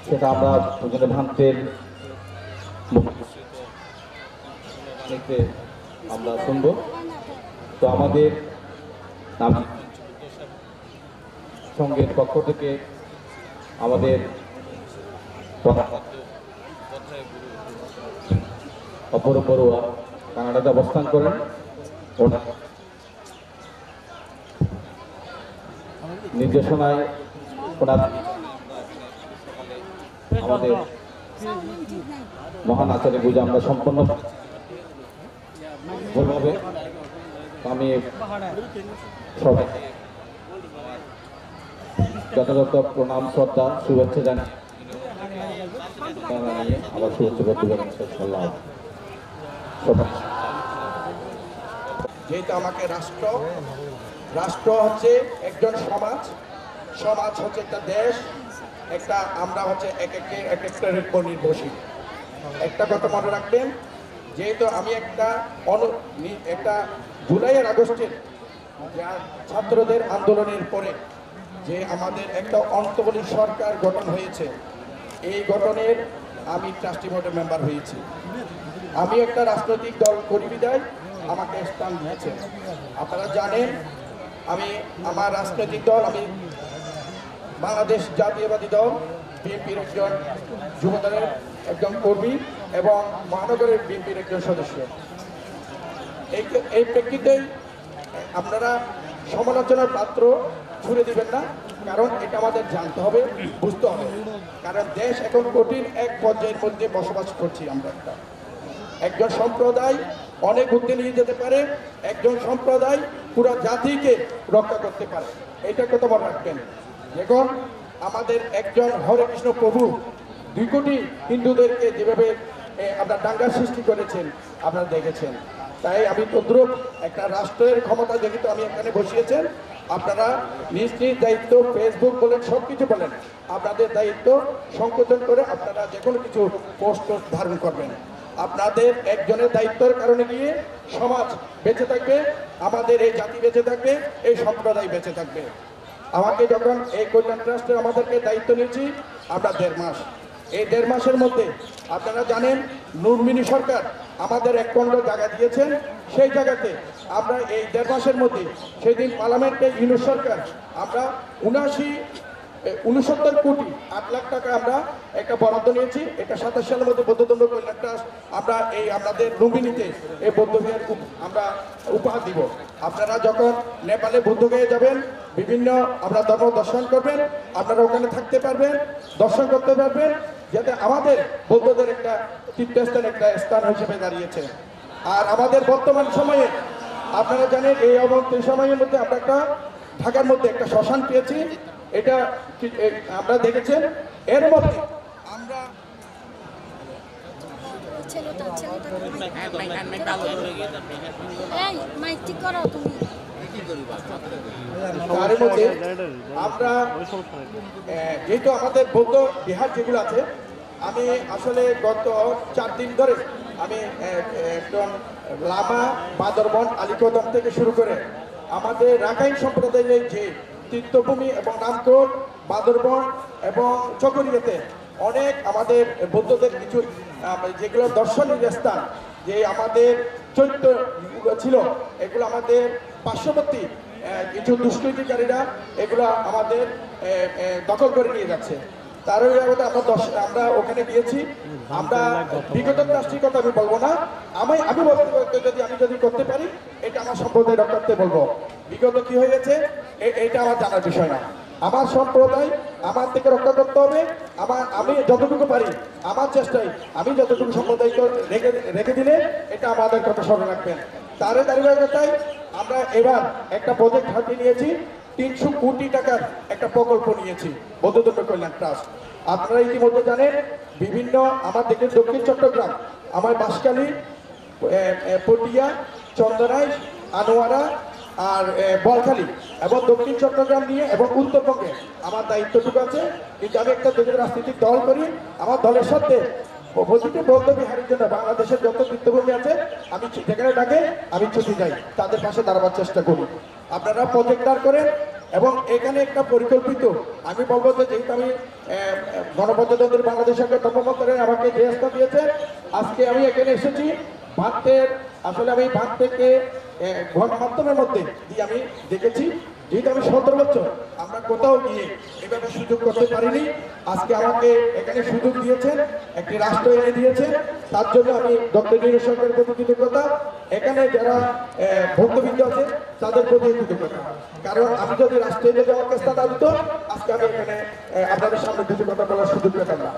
সেটা আমরা প্রয়োজনে ভান্তের আমরা শুনব। তো আমাদের সঙ্গের পক্ষ থেকে আমাদের অপরূপ বড়ুয়া কানাডাতে অবস্থান করেন, নির্দেশনায় ওনার আমাদের মহান আচার্য পূজা আমরা সম্পন্ন ভাবে আমি সবাই যথাযথ প্রণাম শ্রদ্ধা শুভেচ্ছা জানিয়ে আবার শুভেচ্ছা করতে পারেন। যেহেতু আমাকে রাষ্ট্র হচ্ছে একজন সমাজ, সমাজ হচ্ছে একটা দেশ, একটা আমরা হচ্ছে এক একটার উপর নির্ভরশীল। একটা কথা মনে রাখবেন, যেহেতু আমি একটা জুলাইয়ের আগস্টের ছাত্রদের আন্দোলনের পরে যে আমাদের একটা অন্তর্বর্তী সরকার গঠন হয়েছে, এই গঠনের আমি ট্রাস্টি বোর্ডের মেম্বার হয়েছি। আমি একটা রাজনৈতিক দল করি বিদায় আমাকে স্থান দিয়েছে। আপনারা জানেন আমি আমার রাজনৈতিক দল, আমি বাংলাদেশ জাতীয়বাদী দল বিএনপির একজন যুবদলের একজন কর্মী এবং মহানগরের বিএনপির একজন সদস্য। এই প্রেক্ষিতেই আপনারা সমালোচনার পাত্র ছুড়ে দিবেন না, কারণ এটা আমাদের জানতে হবে, বুঝতে হবে। কারণ দেশ এখন কঠিন এক পর্যায়ের মধ্যে বসবাস করছি আমরা। একজন সম্প্রদায় অনেক ঊর্ধ্বে নিয়ে যেতে পারে, একজন সম্প্রদায় পুরো জাতিকে রক্ষা করতে পারে, এটা কথা মনে রাখবেন। এখন আমাদের একজন হরে কৃষ্ণ প্রভু 2 কোটি হিন্দুদেরকে যেভাবে আপনার দাঙ্গার সৃষ্টি করেছেন আপনারা দেখেছেন। তাই আমি তদ্রুপ একটা রাষ্ট্রের ক্ষমতা যেহেতু আমি এখানে বসিয়েছেন, আপনারা নিজ নিজ দায়িত্ব, ফেসবুক বলেন, সব কিছু বলেন, আপনাদের দায়িত্ব সংকোচন করে আপনারা যে কোনো কিছু পোস্ট ধারণ করবেন। আপনাদের একজনের দায়িত্বের কারণে গিয়ে সমাজ বেঁচে থাকবে, আমাদের এই জাতি বেঁচে থাকবে, এই সম্প্রদায় বেঁচে থাকবে। আমাকে যখন এই কল্যাণ ট্রাস্টে আমাদেরকে দায়িত্ব নিয়েছি আমরা 1.5 মাস, এই 1.5 মাসের মধ্যে আপনারা জানেন নুরমিনী সরকার আমাদের 1 খণ্ড জায়গা দিয়েছেন, সেই জায়গাতে আমরা এই 1.5 মাসের মধ্যে সেদিন পার্লামেন্টে ইউনুস সরকার আমরা 69 কোটি 8 লাখ টাকা আমরা একটা বরাদ্দ নিয়েছি। এটা 27 সালের মধ্যে বৌদ্ধধর্ম কল্যাণ ট্রাস্ট আমরা এই আমাদের লুম্বিনীতে এই বৌদ্ধবিহার আমরা উপহার দিব। আপনারা যখন নেপালে বুদ্ধগয়ে যাবেন, বিভিন্ন আমরা ধর্ম দর্শন করবেন, আপনারা ওখানে থাকতে পারবেন, দর্শন করতে পারবেন, যাতে আমাদের বৌদ্ধদের একটা তীর্থস্থান, একটা স্থান হিসেবে দাঁড়িয়েছে। আর আমাদের বর্তমান সময়ে আপনারা জানেন এই অবর্তী সময়ের মধ্যে আমরা একটা ঢাকার মধ্যে একটা শ্মশান পেয়েছি, এটা আমরা দেখেছেন। এর মধ্যে আমরা তার মধ্যে আমরা যেহেতু আমাদের বৌদ্ধ বিহার যেগুলো আছে, আমি আসলে গত 4 দিন ধরে আমি একজন লামা, বাদরবন, আলীকদম থেকে শুরু করে আমাদের রাখাইন সম্প্রদায়ের যে তীর্থভূমি এবং নামকোট, বাদরবন এবং চকরিয়াতে অনেক আমাদের বৌদ্ধদের কিছু যেগুলো দর্শনীয় স্থান, যে আমাদের চৈত্য ছিল, এগুলো আমাদের পার্শ্ববর্তী কিছু দুষ্কৃতিকারীরা এগুলো আমাদের দখল করে নিয়ে যাচ্ছে। তারই আমরা ওখানে গিয়েছি। আমরা বিগত রাষ্ট্রীয় কথা আমি বলবো না, আমি বলতে যদি করতে পারি এটা আমার সম্প্রদায় রক্ষার্থে বলবো। বিগত কি হয়েছে এটা আমার জানার বিষয় না। আমার সম্প্রদায় আমার থেকে রক্ষা করতে হবে। আমি যতটুকু পারি আমার চেষ্টায় আমি যতটুকু সম্প্রদায়কে রেখে দিলে এটা আমাদের কথা স্মরণ রাখবেন। তারে দাঁড়িয়ে আমরা এবার একটা প্রজেক্ট হাতে নিয়েছি, 300 কোটি টাকার একটা প্রকল্প নিয়েছি বৌদ্ধধর্ম কল্যাণ ট্রাস্ট। আপনারা ইতিমধ্যে জানেন বিভিন্ন আমাদের দক্ষিণ চট্টগ্রাম, আমার বাঁশখালী, পটিয়া, চন্দনাইশ, আনোয়ারা আর বলখালী এবং দক্ষিণ চট্টগ্রাম নিয়ে এবং উত্তরবঙ্গে আমার দায়িত্বটুকু আছে। কিন্তু আমি একটা যদি রাজনৈতিক দল করি, আমার দলের সাথে প্রতিটি বৌদ্ধ বিহারের জন্য বাংলাদেশের যত তীর্থভূমি আছে আমি যেখানে ডাকে আমি ছুটি যাই, তাদের পাশে দাঁড়াবার চেষ্টা করি। আপনারা প্রজেক্ট দাঁড় করেন এবং এখানে একটা পরিকল্পিত, আমি বলবো যে যেহেতু আমি গণপ্রজাতন্ত্রী বাংলাদেশ সরকার ধর্মমন্ত্রী আমাকে যে রাস্তা দিয়েছে, আজকে আমি এখানে এসেছি ভারতের, আসলে আমি ভারত থেকে গণমাধ্যমের মধ্যে দিয়ে আমি দেখেছি, যেহেতু আমি 17 বছর আমরা কোথাও গিয়ে এভাবে সুযোগ করতে পারিনি, আজকে আমাকে এখানে সুযোগ দিয়েছেন, একটি রাষ্ট্র এনে দিয়েছে, তার জন্য আমি ডক্টর নিরু সরকারের প্রতি কৃতজ্ঞতা, এখানে যারা ভক্তবৃন্দ আছে তাদের প্রতি কৃতজ্ঞতা। কারণ আমি যদি রাষ্ট্রে যদি আমার কাজটা না দিত, আজকে আমি এখানে আপনাদের সামনে দুটো কথা বলার সুযোগ পেতাম না।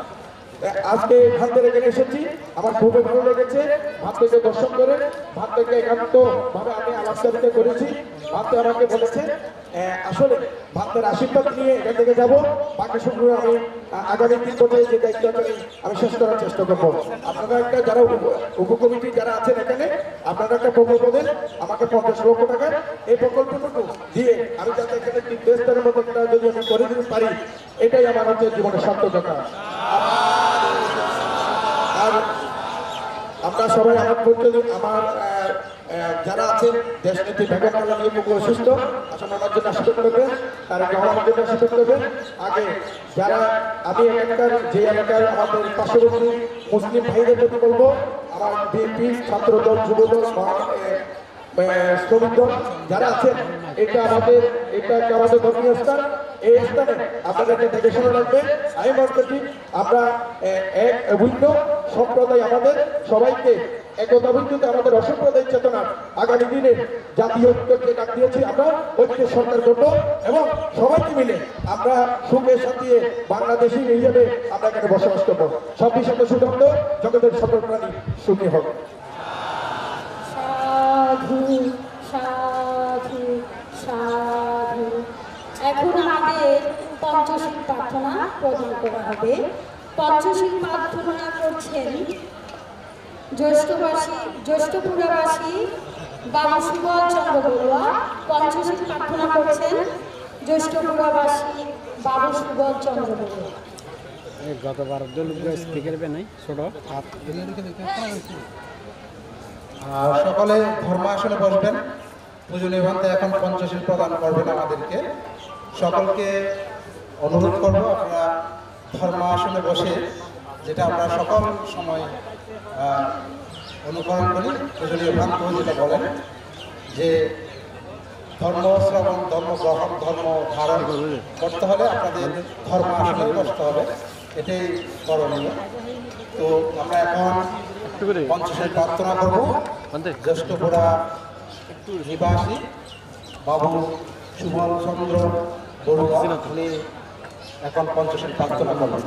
আজকে ভারতের এখানে এসেছি, আমার খুবই ভালো লেগেছে। ভারতকে দর্শন করে ভারতকে একান্তভাবে আমি আলাপচারিতা করেছি। ভারতে আমাকে বলেছে আসলে ভারতের আশীর্বাদ নিয়ে এখান থেকে যাবো, বাকি শুক্র আমি আগামী 3 বছরে যে দায়িত্ব আছে আমি শেষ করার চেষ্টা করবো। আপনারা একটা যারা উপকমিটি যারা আছেন এখানে, আপনারা একটা প্রকল্প দেন আমাকে 50 লক্ষ টাকা, এই প্রকল্পটুকু দিয়ে আমি যাতে এখানে তীর্থস্থানের মতো একটা যদি আমি করে দিতে পারি, এটাই আমার হচ্ছে জীবনের সার্থকতা। আর আমরা সবাই আমার যারা আছেন দেশনেত্রী বেগম খালেদা জিয়া খুব অসুস্থ, আসলে আমার জন্য আশীর্বাদ করবেন, তার আমার জন্য আশীর্বাদ করবেন। আগে যারা আমি এখানকার যে এলাকার আমাদের পার্শ্ববর্তী মুসলিম ভাইদের প্রতি বলবো, আমার বিএনপি ছাত্রদল, যুবদল, শ্রমিক দল যারা আছেন, এটা আমাদের ধর্মীয় স্থান, এই স্থানে আপনাদেরকে দেখাশোনা রাখবে। আমি মনে করছি আমরা এক অভিন্ন সম্প্রদায়, আমাদের সবাইকে একতা ভিত্তিতে আমাদের অসাম্প্রদায়িক চেতনা আগামী দিনে জাতীয় ঐক্যকে ডাক দিয়েছি, আমরা ঐক্যের সরকার করবো এবং সবাইকে মিলে আমরা সুখে সাথিয়ে বাংলাদেশি হিসেবে আমরা এখানে বসবাস করবো। সবই সাথে সুগন্ধ জগতের সকল প্রাণী সুখী হবে। সাধু সাধু সাধু। এখন আমাদের পঞ্চশীল প্রার্থনা প্রদান করা হবে। পঞ্চশীল প্রার্থনা করছেন জ্যেষ্ঠপুরাবাসী বাবু সুবল চন্দ্র বড়ুয়া। পঞ্চশীল প্রার্থনা করছেন জ্যেষ্ঠপুরাবাসী বাবু সুবল চন্দ্র বড়ুয়া। গতবার স্পিকার নাই ছোট সকলে ধর্ম আসনে বসবেন। পূজনীয় ভান্তে এখন পঞ্চশীল প্রদান করবেন আমাদেরকে। সকলকে অনুরোধ করব আপনারা ধর্ম আসনে বসে, যেটা আমরা সকল সময় অনুকরণ করি, পূজনীয় ভান্ত যেটা বলেন যে ধর্ম শ্রবণ, ধর্ম গ্রহণ, ধর্ম ধারণ করতে হলে আপনাদের ধর্ম আসনে বসতে হবে, এটাই করণীয়। তো আমরা এখন পঞ্চশীল প্রার্থনা করব। জ্যেষ্ঠপুরা নিবাসী বাবু সুবল চন্দ্র বড়ুয়া উনি এখন পঞ্চশীল প্রার্থনা করবেন।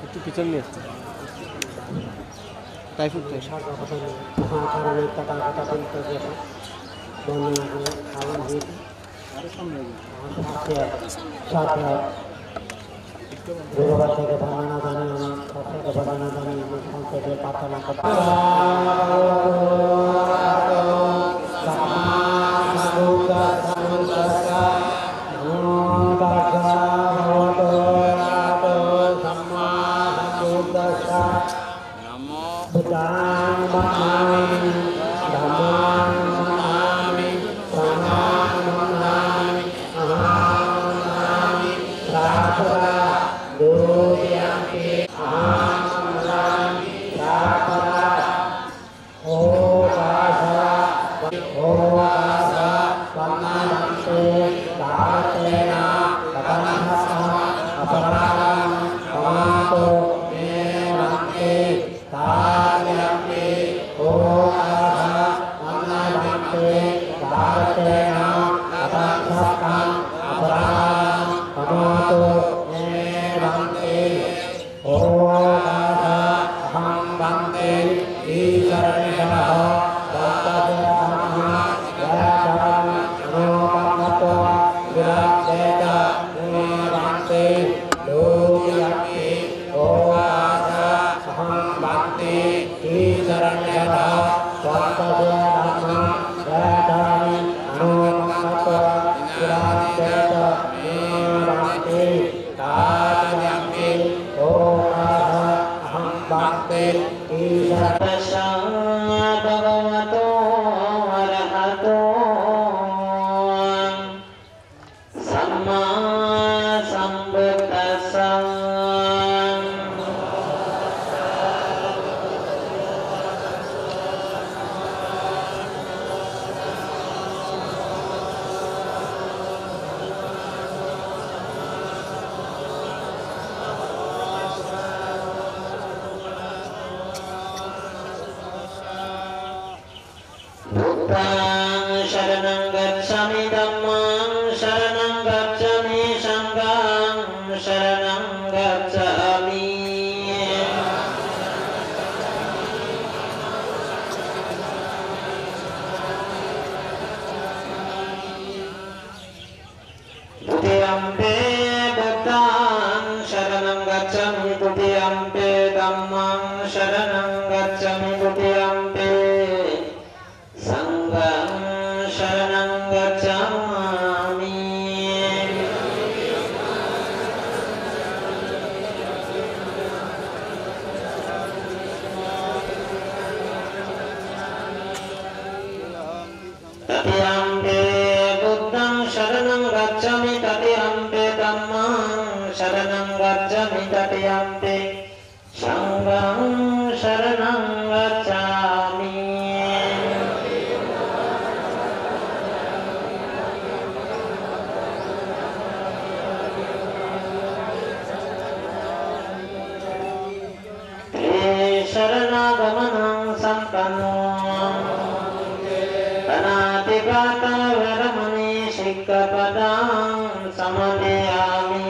একটু পিছন নিয়ে আসছে টাইফুড গুরুবার থেকে ভাবনা জানি আমার থেকে ভাবনা জানি আমার সংসদে প্রার্থনা করতে Bye. बुद्धं शरणं गच्छामि धम्मं शरणं गच्छामि संघं शरणं गच्छामि द्वितीयम्पि बुद्धं शरणं गच्छामि तृतीयम्पि धम्मं शरणं गच्छामि तृतीयम्पि संघं शरणं गच्छामि तृतीयम्पि बुद्धं शरणं गच्छामि तृतीयम्पि धम्मं शरणं गच्छामि तृतीयम्पि संघं शरणं गच्छामि शरणागमनं सम्पन्नो अनादिपाता वरमणि शिक्खपदं समादयामि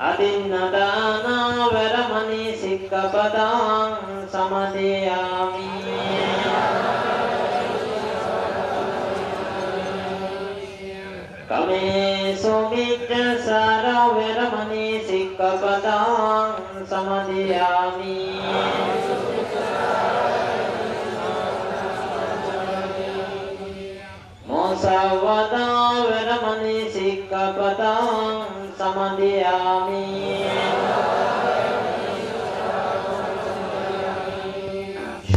अदिन्नदाना वरमणि शिक्खपदं समादयामि कमेषु विद्यासारा वरमणि शिक्खपदं समादयामि मोसवदा वरमणि शिक्खपदं समादयामि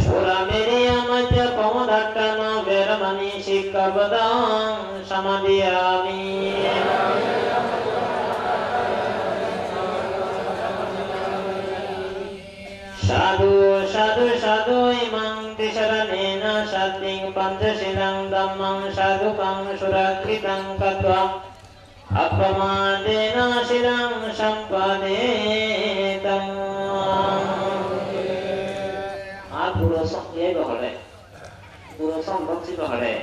शूरमेरियमद्यपमदट्टन वरमणि शिक्खपदं समादयामि साधु साधु साधु इमं त्रिशरणेन सत्यं पञ्चशीलं धम्मं साधुकं सुरक्षितं कृत्वा अपमादेन शिरं सम्पदेतम् আর পুরো ইয়ে বহলে পুরো সম্ভব হলে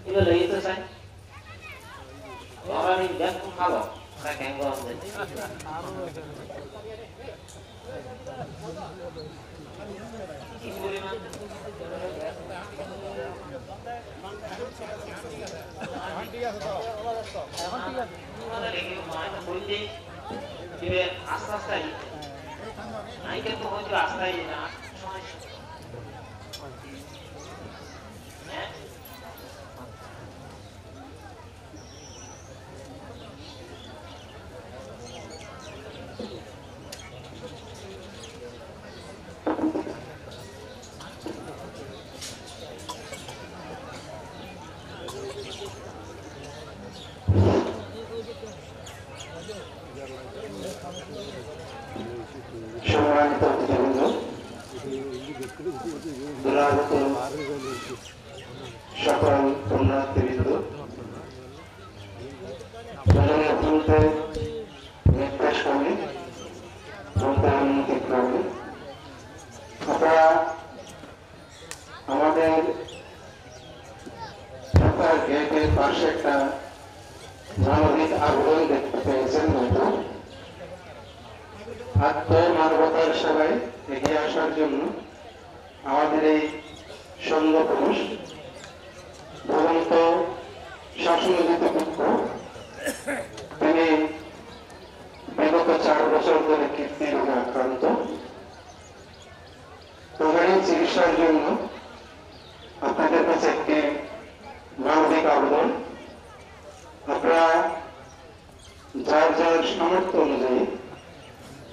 এগুলো এই তো চাই আমি ব্যাগ খাবো তা কেন বলতে আস্তে আস্তে নাই কিন্তু হয়তো আস্তে না সম্মানিত অতিথিবৃন্দ, দুরাগত সকল পুণ্যার্থীবৃন্দ, প্রজনে অত্যন্ত নির্দেশ ক্রমে উন্নতি ক্রমে আপনারা আমাদের গেটের পাশে একটা মানবিক আগ্রহ দেখতে পেয়েছেন হয়তো। আত্মমানবতার সেবায় এগিয়ে আসার জন্য আমাদের এই সঙ্গ পুরুষ ভবন্ত শাসনজিত পুত্র, তিনি বিগত 4 বছর ধরে কীর্তি রোগে আক্রান্ত। তাঁরই চিকিৎসার জন্য আপনাদের কাছে একটি মানবিক আবেদন, আপনারা যার যার সামর্থ্য অনুযায়ী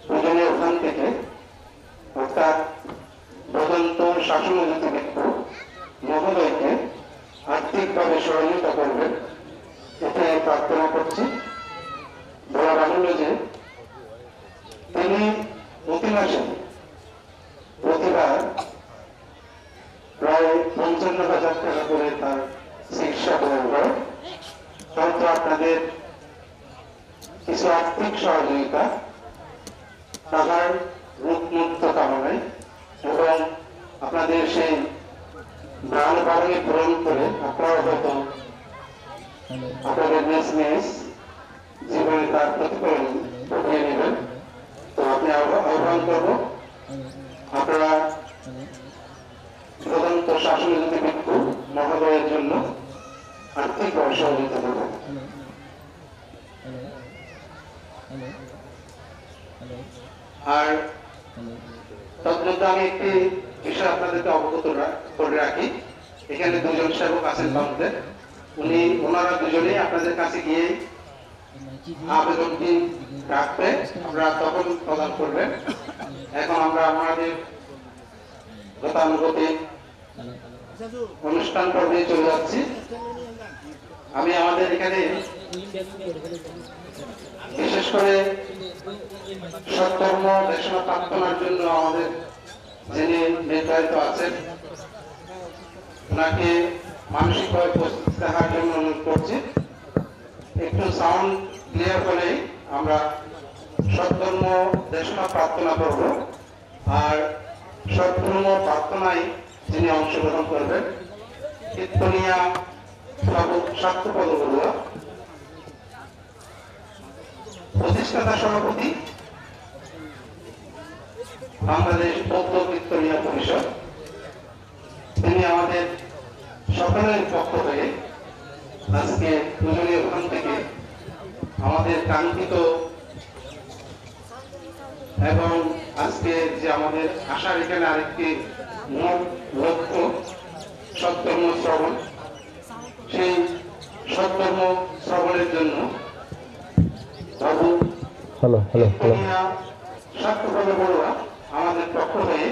প্রয়োজনে ওখান থেকে অর্থাৎ ভবন্ত শাসনজিত ব্যক্তি মহোদয়কে আর্থিকভাবে সহযোগিতা করবেন, এতে প্রার্থনা করছি। বলা বাহুল্য যে তিনি প্রতি মাসে প্রতিবার প্রায় 55,000 টাকা করে তার চিকিৎসা প্রদান করে। হয়তো আপনাদের কিছু আর্থিক সহযোগিতা টাকার রূপমুক্ত কামনায় এবং আপনাদের সেই গান বাড়িয়ে পূরণ করে আপনারা হয়তো আপনাদের নিজ নিজ জীবনে তার প্রতিফলন ঘটিয়ে নেবেন। তো আপনি আহ্বান করবো আপনারা প্রধানত শাসন নীতিবিজ্ঞ মহোদয়ের জন্য আর্থিক সহযোগিতা করবেন। আর তদন্ত আমি একটি বিষয় আপনাদেরকে অবগত করে রাখি। এখানে দুজন সেবক আছেন বামদের, ওনারা দুজনেই আপনাদের কাছে গিয়ে আবেদনটি রাখবে, আপনারা তখন প্রদান করবেন। এখন আমরা আমাদের গতানুগতিক অনুষ্ঠান পর্বে চলে যাচ্ছি। আমি আমাদের এখানে বিশেষ করে সৎকর্ম দেশনা প্রার্থনার জন্য আমাদের যিনি নির্ধারিত আছেন ওনাকে মানসিকভাবে প্রস্তুত দেখার জন্য অনুরোধ করছি। একটু সাউন্ড ক্লিয়ার হলেই আমরা সৎকর্ম দেশনা প্রার্থনা করব। আর সৎকর্ম প্রার্থনায় যিনি অংশগ্রহণ করবেন কীর্তনিয়া স্বার্থপদ বড়ুয়া, প্রতিষ্ঠাতা সভাপতি বাংলাদেশ বৌদ্ধ কীর্তনিয়া পরিষদ, তিনি আমাদের সকলের পক্ষ থেকে আজকে দুজনের ওখান থেকে আমাদের কাঙ্ক্ষিত এবং আজকে যে আমাদের আসার এখানে আরেকটি মূল লক্ষ্য সৎকর্ম শ্রবণ, সেই সৎকর্ম শ্রবণের জন্য বাবু স্বার্থপদ বড়ুয়া আমাদের পক্ষ হয়ে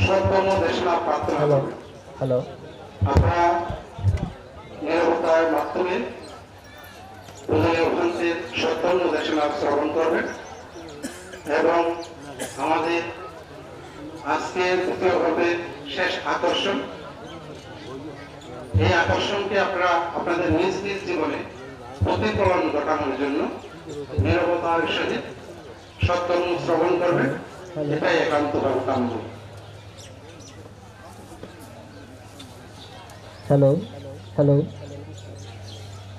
সৎকর্ম দেশনা প্রার্থনা করবেন। আপনারা নিরাপত্তার মাধ্যমে দুজনের ওখানের সৎকর্ম দেশনা শ্রবণ করবেন এবং আমাদের আজকের দ্বিতীয় পর্বে শেষ আকর্ষণ, এই আকর্ষণকে আপনারা আপনাদের নিজ নিজ জীবনে প্রতিফলন ঘটানোর জন্য নিরবতার সহিত সৎকর্ম শ্রবণ করবেন, এটাই একান্তভাবে কাম্য। Hello hello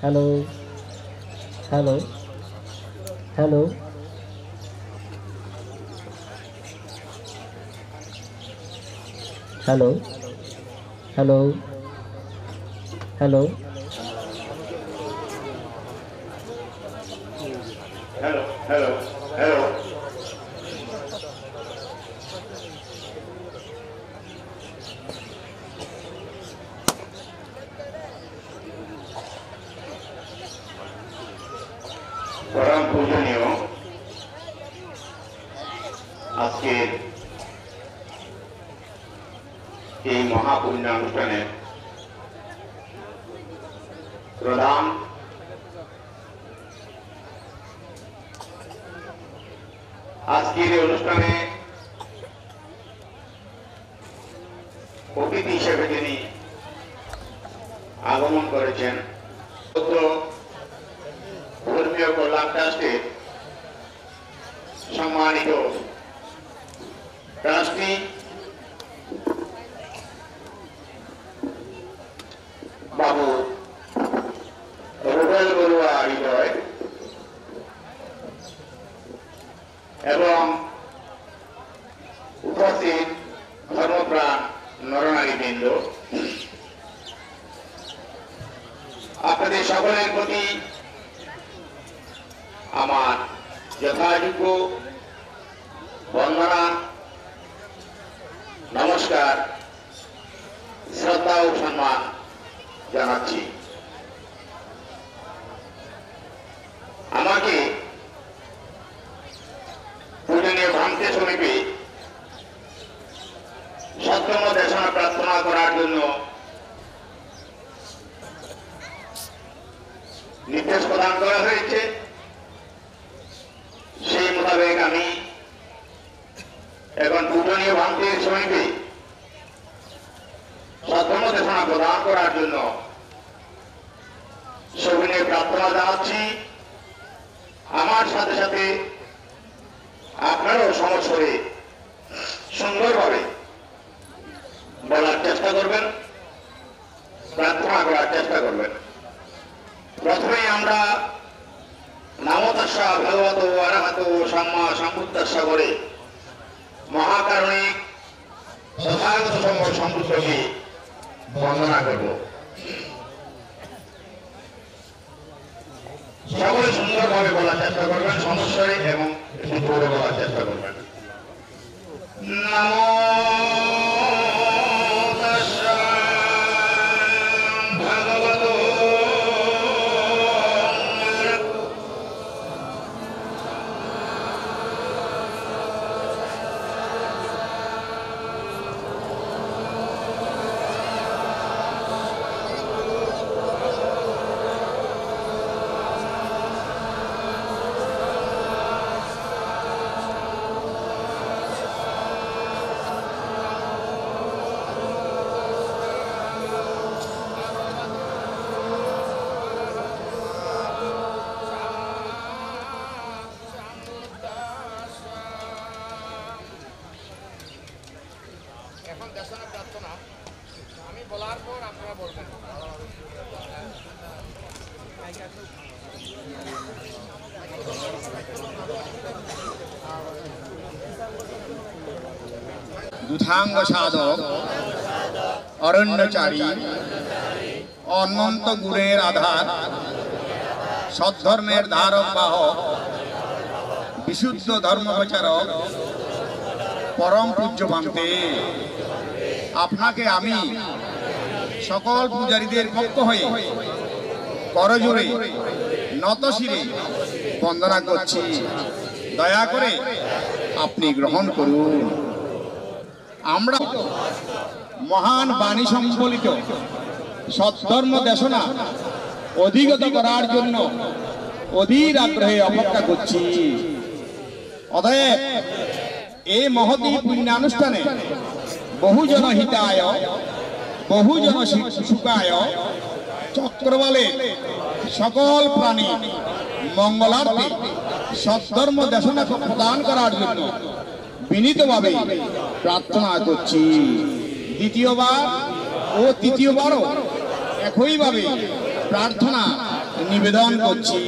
hello hello hello hello hello hello hello hello hello পরম পূজনীয় আজকের এই মহাপুণ্যানুষ্ঠানের প্রধান আজকের এই অনুষ্ঠানে অতিথি হিসেবে যিনি আগমন করেছেন ধর্মীয় কল্যাণ ট্রাস্টের সম্মানিত ট্রাস্টি বাবু রুবেল বড়ুয়া হৃদয় এবং উপস্থিত ধর্মপ্রাণ নরনারীবৃন্দ, আপনাদের সকলের প্রতি আমার যথাযোগ্য বন্দনা, নমস্কার, শ্রদ্ধা ও সম্মান জানাচ্ছি। আমাকে পূজনীয় ভান্তে সমীপে সৎকর্ম দেশনা প্রার্থনা করার জন্য নির্দেশ প্রদান করা হয়েছে। সেই মোতাবেক আমি এখন পূজনীয় ভান্তের সমীপে সৎকর্ম দেশনা প্রদান করার জন্য সবিনয় প্রার্থনা জানাচ্ছি। আমার সাথে সাথে আপনারা আপনারাও সমস্বরে সুন্দরভাবে বলার চেষ্টা করবেন, প্রার্থনা করার চেষ্টা করবেন। প্রথমে আমরা নামো তাস্সা ভগবতো অরহতো সম্মা সম্বুদ্ধাস্সা করে মহাকারণিক তথাগত সম্বুদ্ধকে বন্দনা করব। সকলে সুন্দরভাবে বলার চেষ্টা করবেন, সমস্যায় এবং সুন্দরভাবে বলার চেষ্টা করবেন। নমো তাস্সা ভগবতো এখন দেশনা প্রার্থনা আমি বলার পর আপনারা বলবেন। দুধাঙ্গ সাধক অরণ্যচারী অনন্ত গুণের আধার সদ্ধর্মের ধারক বাহক বিশুদ্ধ ধর্মপ্রচারক পরম পূজ্য পান্তে আপনাকে আমি সকল পূজারীদের পক্ষ হয়ে করজোড়ে নতশিরে বন্দনা করছি। দয়া করে আপনি গ্রহণ করুন। আমরা মহান বাণী সম্বলিত সদ্ধর্ম দেশনা অধিগত করার জন্য অধীর আগ্রহে অপেক্ষা করছি। অতএব এই মহতী পুণ্যানুষ্ঠানে বহুজন হিতায় বহুজন সুখায় চক্রবালে সকল প্রাণী মঙ্গলার্থে সদ্ধর্ম দেশনা প্রদান করার জন্য বিনীতভাবে প্রার্থনা করছি। দ্বিতীয়বার ও তৃতীয়বারও একইভাবে প্রার্থনা নিবেদন করছি।